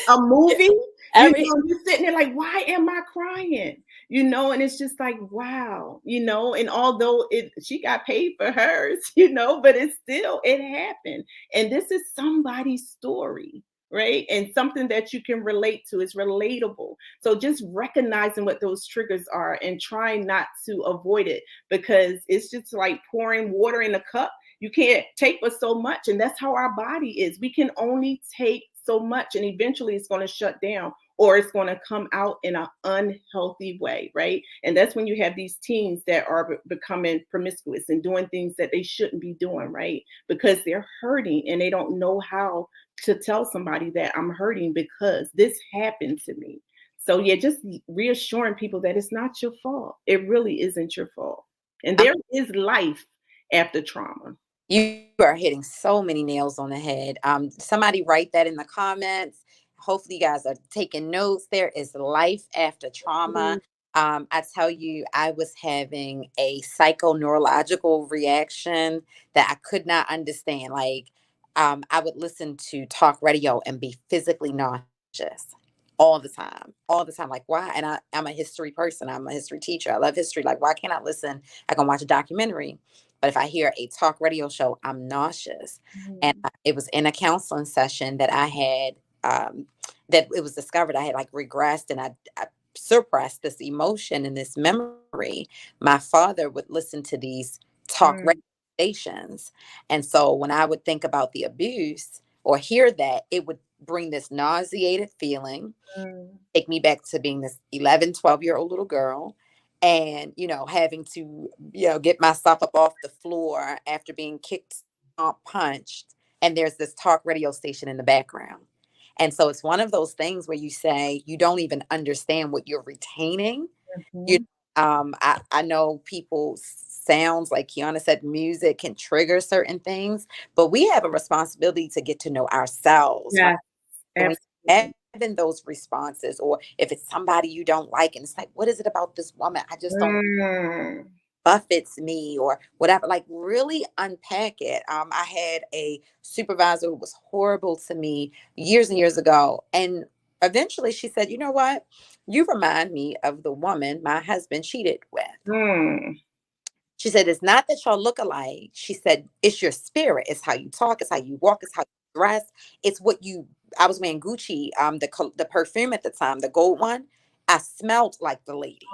A movie. You're sitting there like, why am I crying? And it's just like, wow, and although she got paid for hers, but it happened. And this is somebody's story, right? And something that you can relate to. Is relatable. So just recognizing what those triggers are and trying not to avoid it, because it's just like pouring water in a cup. You can't take but so much. And that's how our body is. We can only take so much, and eventually it's going to shut down, or it's going to come out in an unhealthy way, right? And that's when you have these teens that are becoming promiscuous and doing things that they shouldn't be doing, right? Because they're hurting and they don't know how to tell somebody that I'm hurting because this happened to me. So just reassuring people that it's not your fault. It really isn't your fault. And there is life after trauma. You are hitting so many nails on the head. Somebody write that in the comments. hopefully you guys are taking notes. There is life after trauma. I tell you, I was having a psychoneurological reaction that I could not understand. Like, I would listen to talk radio and be physically nauseous all the time. Like, why? And I'm a history person. I'm a history teacher. I love history. Like, why can't I listen? I can watch a documentary. But if I hear a talk radio show, I'm nauseous. And it was in a counseling session that I had, that it was discovered I had like regressed, and I suppressed this emotion and this memory. My father would listen to these talk radio stations. And so when I would think about the abuse or hear that, it would bring this nauseated feeling, take me back to being this 11, 12-year-old little girl, and, having to, get myself up off the floor after being kicked, punched. And there's this talk radio station in the background. And so it's one of those things where you say you don't even understand what you're retaining. You, I know people sounds like Kiana said, music can trigger certain things, but we have a responsibility to get to know ourselves. Yeah, Right? Having those responses, or if it's somebody you don't like, and it's like, what is it about this woman? I just don't buffets me or whatever. Like, really unpack it. I had a supervisor who was horrible to me years and years ago, and eventually she said, you know what? You remind me of the woman my husband cheated with. She said, it's not that y'all look alike. She said, it's your spirit. It's how you talk. It's how you walk. It's how you dress. It's what you, I was wearing Gucci, the perfume at the time, the gold one. I smelled like the lady.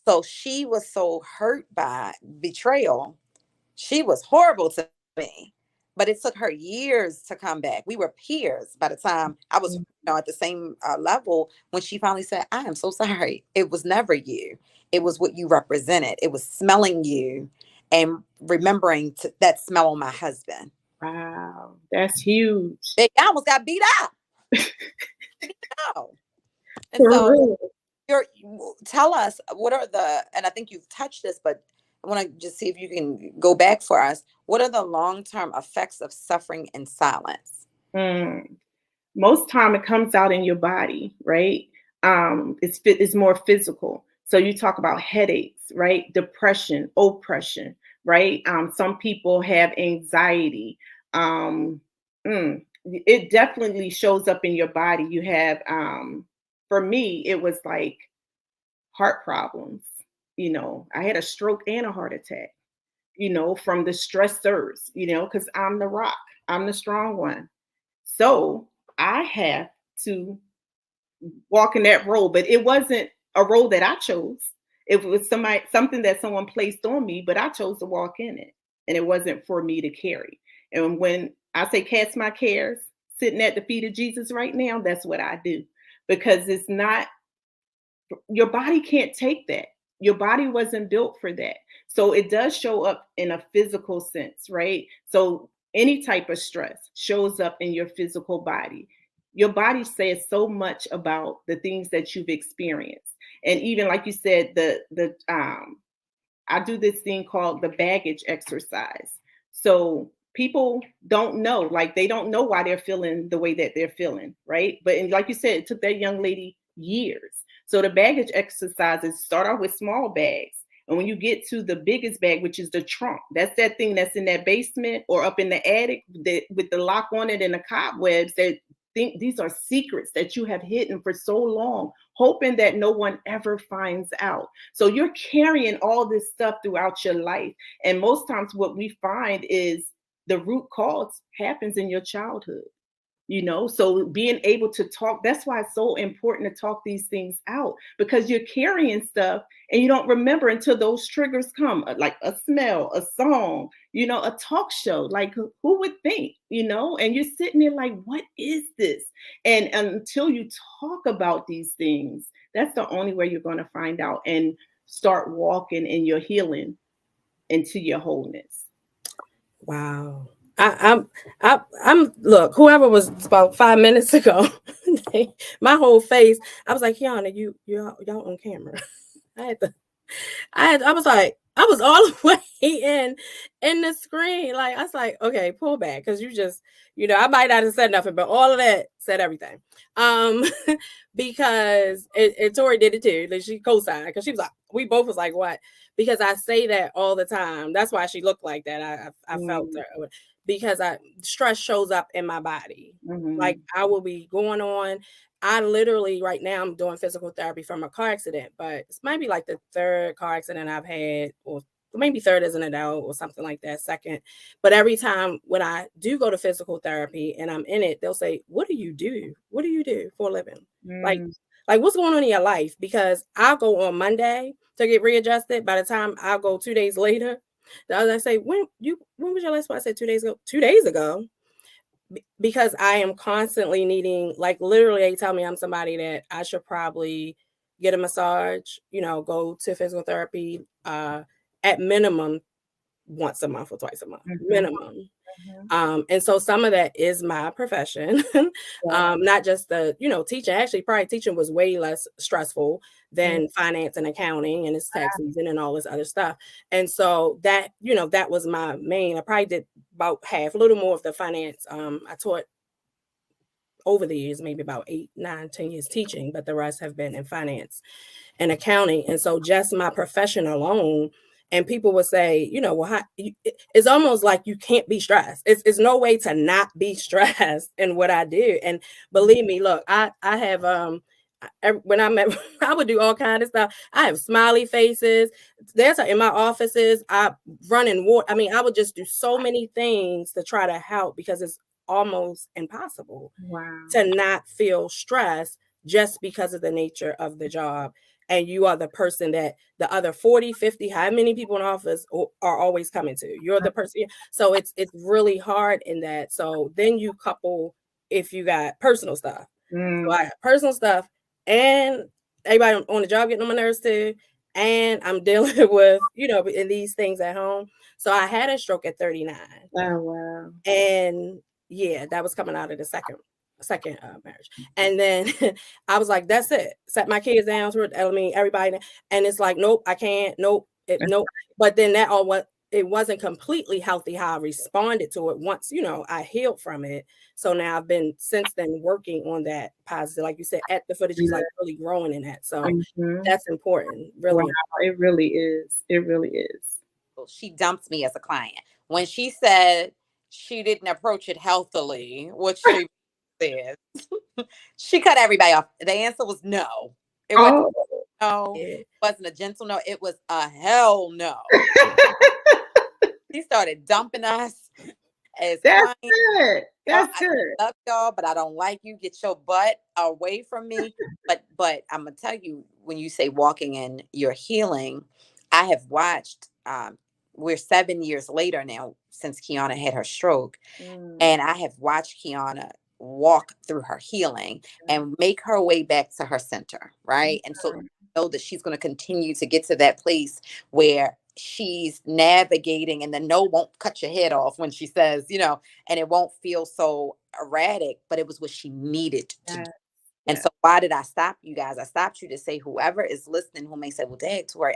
So she was so hurt by betrayal. She was horrible to me, but it took her years to come back. We were peers by the time I was, at the same level, when she finally said, I am so sorry. It was never you. It was what you represented. It was smelling you and remembering that smell on my husband. Wow, that's huge. I almost got beat up. And so tell us, what are and I think you've touched this, but I want to just see if you can go back for us. What are the long-term effects of suffering in silence? Most time it comes out in your body, right? It's more physical. So you talk about headaches, right? Depression, oppression, right? Some people have anxiety. It definitely shows up in your body. You have, for me, it was like heart problems. I had a stroke and a heart attack, from the stressors, because I'm the rock, I'm the strong one. So I have to walk in that role, but it wasn't a role that I chose. It was something that someone placed on me, but I chose to walk in it, and it wasn't for me to carry. And when I say cast my cares, sitting at the feet of Jesus right now, that's what I do, because it's not, your body can't take that. Your body wasn't built for that. So it does show up in a physical sense, right? So any type of stress shows up in your physical body. Your body says so much about the things that you've experienced. And even like you said, I do this thing called the baggage exercise. So people don't know, like they don't know why they're feeling the way that they're feeling, right? But like you said, it took that young lady years. So the baggage exercises start off with small bags. And when you get to the biggest bag, which is the trunk, that's that thing that's in that basement or up in the attic with the lock on it and the cobwebs that think these are secrets that you have hidden for so long, hoping that no one ever finds out. So you're carrying all this stuff throughout your life. And most times what we find is the root cause happens in your childhood. So being able to talk, that's why it's so important to talk these things out, because you're carrying stuff and you don't remember until those triggers come, like a smell, a song, a talk show, like who would think, and you're sitting there like, what is this? And until you talk about these things, that's the only way you're going to find out and start walking in your healing into your wholeness. Wow. I'm look, whoever was about 5 minutes ago, my whole face, I was like, Kiana, y'all on camera. I had to I was like, I was all the way in the screen. Like, I was like, okay, pull back. Cause you just, I might not have said nothing, but all of that said everything. Um, because Tori did it too. Like, she co-signed because she was like, we both was like, what? Because I say that all the time. That's why she looked like that. I felt her because stress shows up in my body. Like, I will be going on. I literally right now I'm doing physical therapy from a car accident, but it's maybe like the third car accident I've had, or maybe third as an adult or something like that, second. But every time when I do go to physical therapy and I'm in it, they'll say, "What do you do? What do you do for a living? Like, what's going on in your life?" Because I'll go on Monday to get readjusted. By the time I'll go 2 days later, the other say, when was your last spot? I said 2 days ago. 2 days ago. Because I am constantly needing, like, literally they tell me I'm somebody that I should probably get a massage, go to physical therapy at minimum once a month or twice a month, minimum. And so some of that is my profession, not just the, teaching. Actually, probably teaching was way less stressful than finance and accounting, and it's tax season and all this other stuff. And so that, that was my main. I probably did about half, a little more of the finance. I taught over the years, maybe about 8, 9, 10 years teaching, but the rest have been in finance and accounting. And so just my profession alone, and people would say, well, it's almost like you can't be stressed. It's no way to not be stressed in what I do. And believe me, look, I have, when I met, I would do all kinds of stuff. I have smiley faces. There's in my offices, I run in water. I mean, I would just do so many things to try to help because it's almost impossible to not feel stress just because of the nature of the job. And you are the person that the other 40, 50, how many people in office are always coming to. You're the person. So it's really hard in that. So then you couple if you got personal stuff. So I got personal stuff and everybody on the job getting on my nerves too. And I'm dealing with, in these things at home. So I had a stroke at 39. Oh, wow. And yeah, that was coming out of the second marriage. And then I was like, that's it. Set my kids down to it. I mean, everybody. And it's like, nope, I can't. Nope. Nope. But then that it wasn't completely healthy how I responded to it once, I healed from it. So now I've been since then working on that positive, like you said, at the footage is like really growing in that. So that's important. Really. Wow, it really is. It really is. She dumped me as a client. When she said she didn't approach it healthily, which she said, she cut everybody off. The answer was no. It wasn't no. It wasn't a gentle no. It was a hell no. She started dumping us as That's clients. good. That's good. I love y'all, but I don't like you. Get your butt away from me. But I'm gonna tell you, when you say walking in your healing, I have watched. We're 7 years later now since Kiana had her stroke, and I have watched Kiana walk through her healing and make her way back to her center, right? And so know that she's going to continue to get to that place where she's navigating, and the no won't cut your head off when she says, and it won't feel so erratic, but it was what she needed to do. And so why did I stop you guys? I stopped you to say, whoever is listening who may say, well, dang, Tori,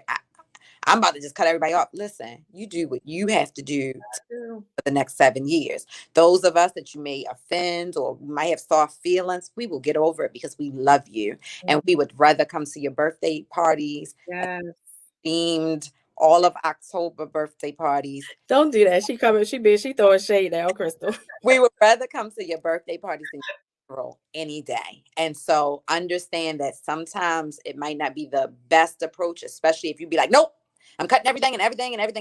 I'm about to just cut everybody off. Listen, you do what you have to do for the next 7 years. Those of us that you may offend or might have soft feelings, we will get over it because we love you. And we would rather come to your birthday parties, themed all of October birthday parties. Don't do that. She throwing shade now, Crystal. We would rather come to your birthday parties than any day. And so understand that sometimes it might not be the best approach, especially if you be like, nope, I'm cutting everything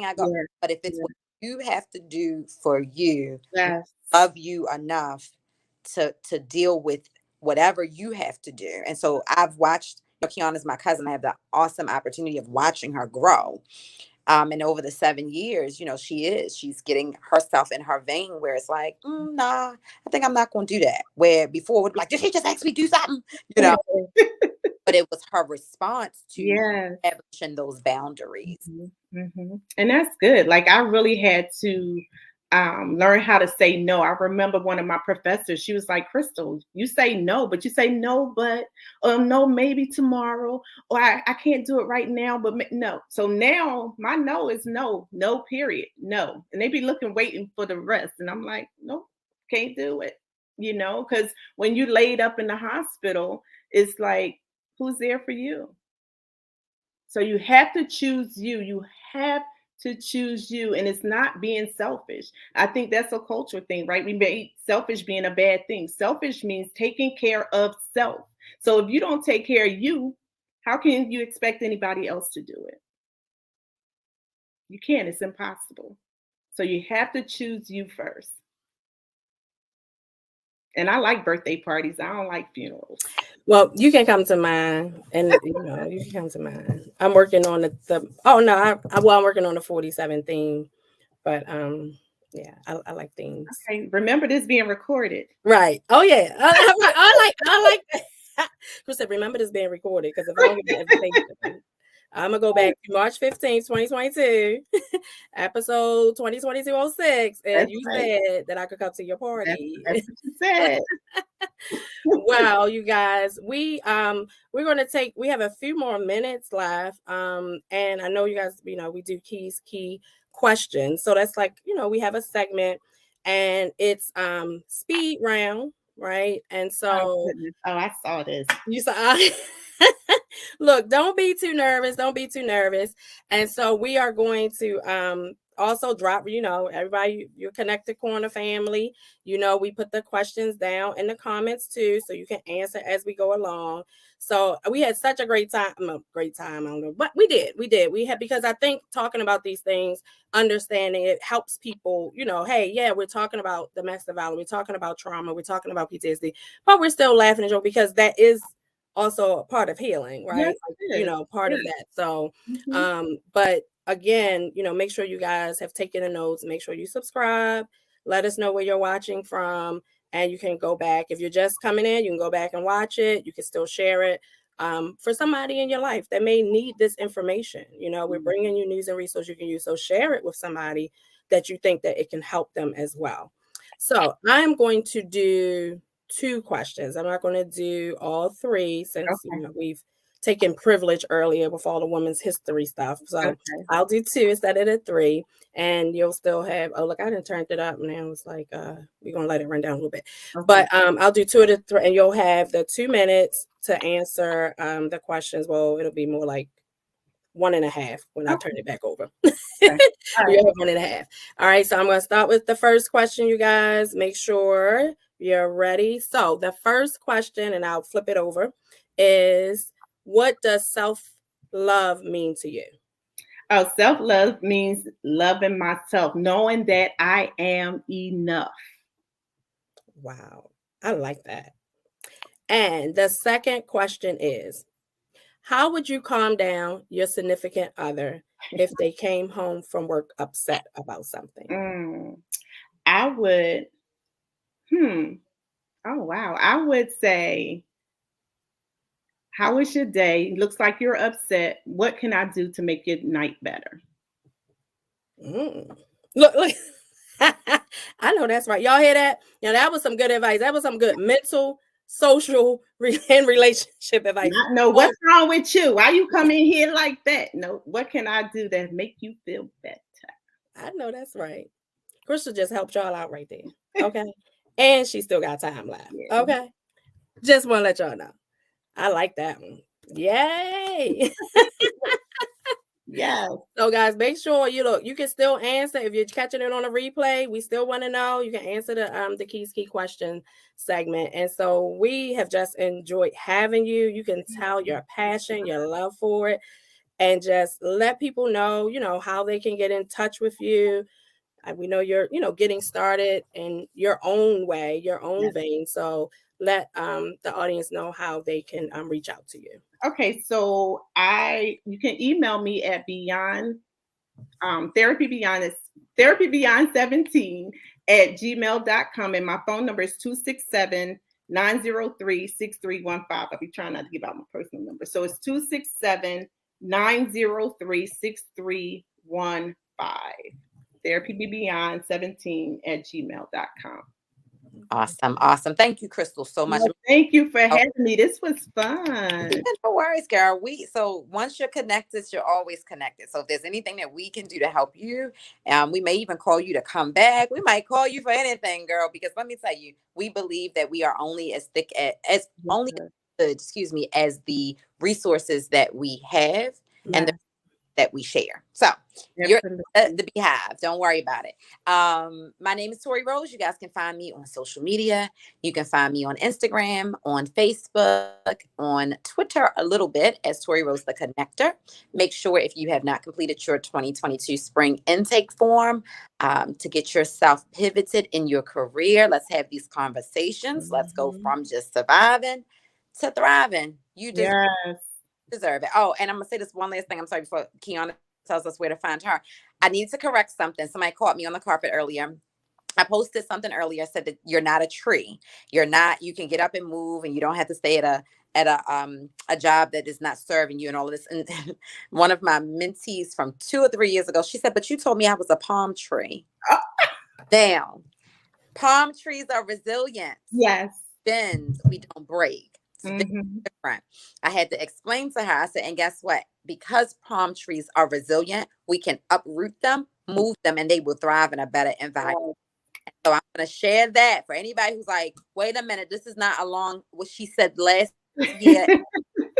I go. But if it's what you have to do for you, love you enough to deal with whatever you have to do. And so I've watched, Kiana's my cousin. I have the awesome opportunity of watching her grow. And over the 7 years, she's getting herself in her vein where it's like, nah, I think I'm not going to do that. Where before it would be like, did she just ask me to do something? But it was her response to establishing those boundaries. And that's good. Like I really had to learn how to say no. I remember one of my professors, she was like, Crystal, you say no, but you say no, but no, maybe tomorrow, or I can't do it right now, but no. So now my no is no, no, period, no. And they be looking, waiting for the rest. And I'm like, nope, can't do it. Because when you laid up in the hospital, it's like, who's there for you? So you have to choose you. You have to choose you. And it's not being selfish. I think that's a cultural thing, right? We made selfish being a bad thing. Selfish means taking care of self. So if you don't take care of you, how can you expect anybody else to do it? You can't. It's impossible. So you have to choose you first. And I like birthday parties. I don't like funerals. Well, you can come to mine, and you can come to mine. I'm working on I'm working on the 47 theme, but yeah, I like themes. Okay, remember this being recorded. Right. Oh yeah, I like. Who said remember this being recorded? Because if I don't get the invitation, I'm gonna go back to March 15th, 2022, episode 2022-06, and That's you right. said that I could come to your party. That's what you said. Wow, you guys, we're gonna we have a few more minutes left. And I know you guys, we do key questions. So that's like, we have a segment and it's speed round, right? And Oh, so goodness. Oh, I saw this. you saw look, don't be too nervous. Don't be too nervous. And so we are going to also drop, everybody, your Connected Corner family, we put the questions down in the comments too, so you can answer as we go along. So we had such a great time. I don't know, but we did. We had, because I think talking about these things, understanding it helps people, hey, yeah, we're talking about domestic violence, we're talking about trauma, we're talking about PTSD, but we're still laughing and joking because that is also a part of healing, right? Yes, Part of that. So, mm-hmm. But again, make sure you guys have taken the notes, make sure you subscribe, let us know where you're watching from, and you can go back. If you're just coming in, you can go back and watch it. You can still share it for somebody in your life that may need this information. We're bringing you news and resources you can use. So share it with somebody that you think that it can help them as well. So I'm going to do 2 questions. I'm not going to do all 3 since we've taken privilege earlier with all the women's history stuff. So I'll do 2 instead of the 3, and you'll still have. Oh, look, I didn't turn it up now. It's like we're gonna let it run down a little bit. Okay. But I'll do 2 of the 3, and you'll have the 2 minutes to answer the questions. Well, it'll be more like 1.5 when I turn it back over. Okay. You have 1.5. All right, so I'm going to start with the first question, you guys. Make sure you're ready. So the first question, and I'll flip it over, is what does self-love mean to you? Oh, self-love means loving myself, knowing that I am enough. Wow, I like that. And the second question is, how would you calm down your significant other if they came home from work upset about something? I would, oh, wow. I would say, how was your day? Looks like you're upset. What can I do to make your night better? Look. I know that's right. Y'all hear that? That was some good advice. That was some good mental, social, and relationship advice. No, what's wrong with you? Why you come in here like that? No, what can I do that make you feel better? I know that's right. Crystal just helped y'all out right there. Okay. And she still got time left. Yeah. Okay. Just want to let y'all know. I like that one. Yay. Yeah. So guys, make sure you can still answer if you're catching it on a replay. We still want to know. You can answer the key question segment. And so we have just enjoyed having you. You can tell your passion, your love for it, and just let people know, how they can get in touch with you. We know you're, getting started in your own way, your own vein. So let the audience know how they can reach out to you. Okay, so you can email me at beyond therapy beyond is therapybeyond17 at gmail.com, and my phone number is 267-903-6315. I'll be trying not to give out my personal number. So it's 267-903-6315. therapybeyond17@gmail.com. Awesome. Thank you, Crystal, so much. Well, thank you for having me. This was fun. No worries, girl. So once you're connected, you're always connected. So if there's anything that we can do to help you, we may even call you to come back. We might call you for anything, girl, because let me tell you, we believe that we are only as thick as only as the resources that we have and the that we share. So you're the beehive. Don't worry about it. My name is Tori Rose. You guys can find me on social media. You can find me on Instagram, on Facebook, on Twitter a little bit as Tori Rose the Connector. Make sure if you have not completed your 2022 spring intake form to get yourself pivoted in your career. Let's have these conversations. Let's go from just surviving to thriving. You deserve it. Oh, and I'm gonna say this one last thing. I'm sorry before Kiana tells us where to find her. I need to correct something. Somebody caught me on the carpet earlier. I posted something earlier, said that you're not a tree. You can get up and move and you don't have to stay at a job that is not serving you and all of this. And one of my mentees from 2 or 3 years ago, she said, but you told me I was a palm tree. Damn. Palm trees are resilient. Yes. Bend, we don't break. Different. I had to explain to her. I said, and guess what? Because palm trees are resilient, we can uproot them, move them, and they will thrive in a better environment. So I'm going to share that for anybody who's like, wait a minute, this is not along what she said last year.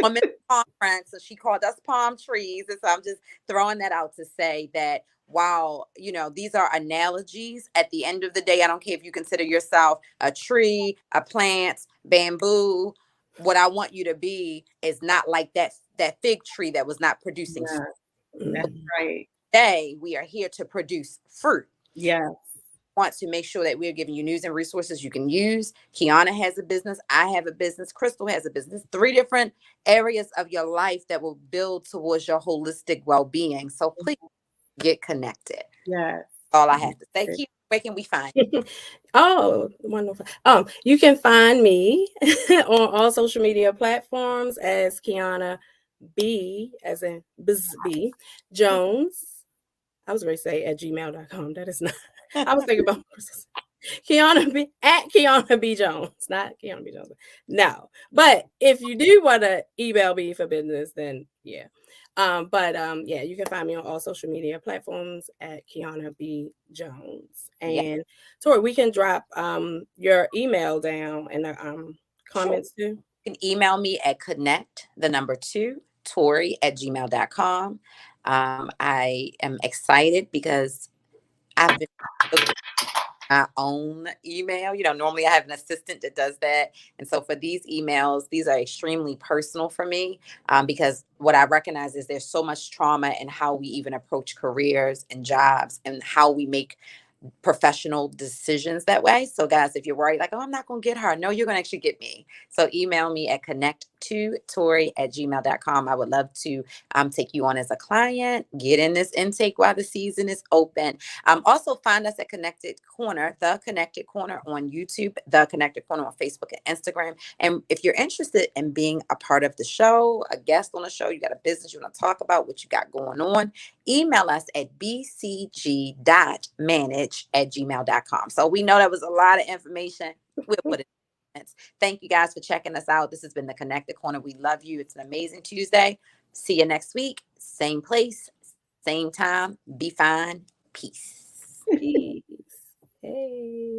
Women's conference, so she called us palm trees. And so I'm just throwing that out to say that while, these are analogies, at the end of the day, I don't care if you consider yourself a tree, a plant, bamboo. What I want you to be is not like that fig tree that was not producing fruit. That's right. Today, we are here to produce fruit. Yeah. Want to make sure that we're giving you news and resources you can use. Kiana has a business. I have a business. Crystal has a business. 3 different areas of your life that will build towards your holistic well-being. So please get connected. Yes. All I have to say. Kiana, where can we find you? Oh, wonderful. You can find me on all social media platforms as Kiana B, as in B Jones. I was ready to say at gmail.com. That is not. I was thinking about Kiana B at Kiana B Jones, not Kiana B Jones. No, but if you do want to email me for business, then yeah. Yeah, you can find me on all social media platforms at Kiana B Jones. And Tori, we can drop your email down in the comments too. You can email me at connect2Tori@gmail.com. I am excited because I've been my own email. Normally I have an assistant that does that. And so for these emails, these are extremely personal for me because what I recognize is there's so much trauma in how we even approach careers and jobs and how we make professional decisions that way. So guys, if you're worried like, oh, I'm not going to get her. No, you're going to actually get me. So email me at connect2Tori@gmail.com. I would love to take you on as a client, get in this intake while the season is open. Also find us at Connected Corner, The Connected Corner on YouTube, The Connected Corner on Facebook and Instagram. And if you're interested in being a part of the show, a guest on the show, you got a business you want to talk about, what you got going on, email us at bcg.manage@gmail.com. So we know that was a lot of information. We'll put it in. Thank you guys for checking us out. This has been the Connected Corner. We love you. It's an amazing Tuesday. See you next week. Same place, same time. Be fine. Peace. Peace. Hey.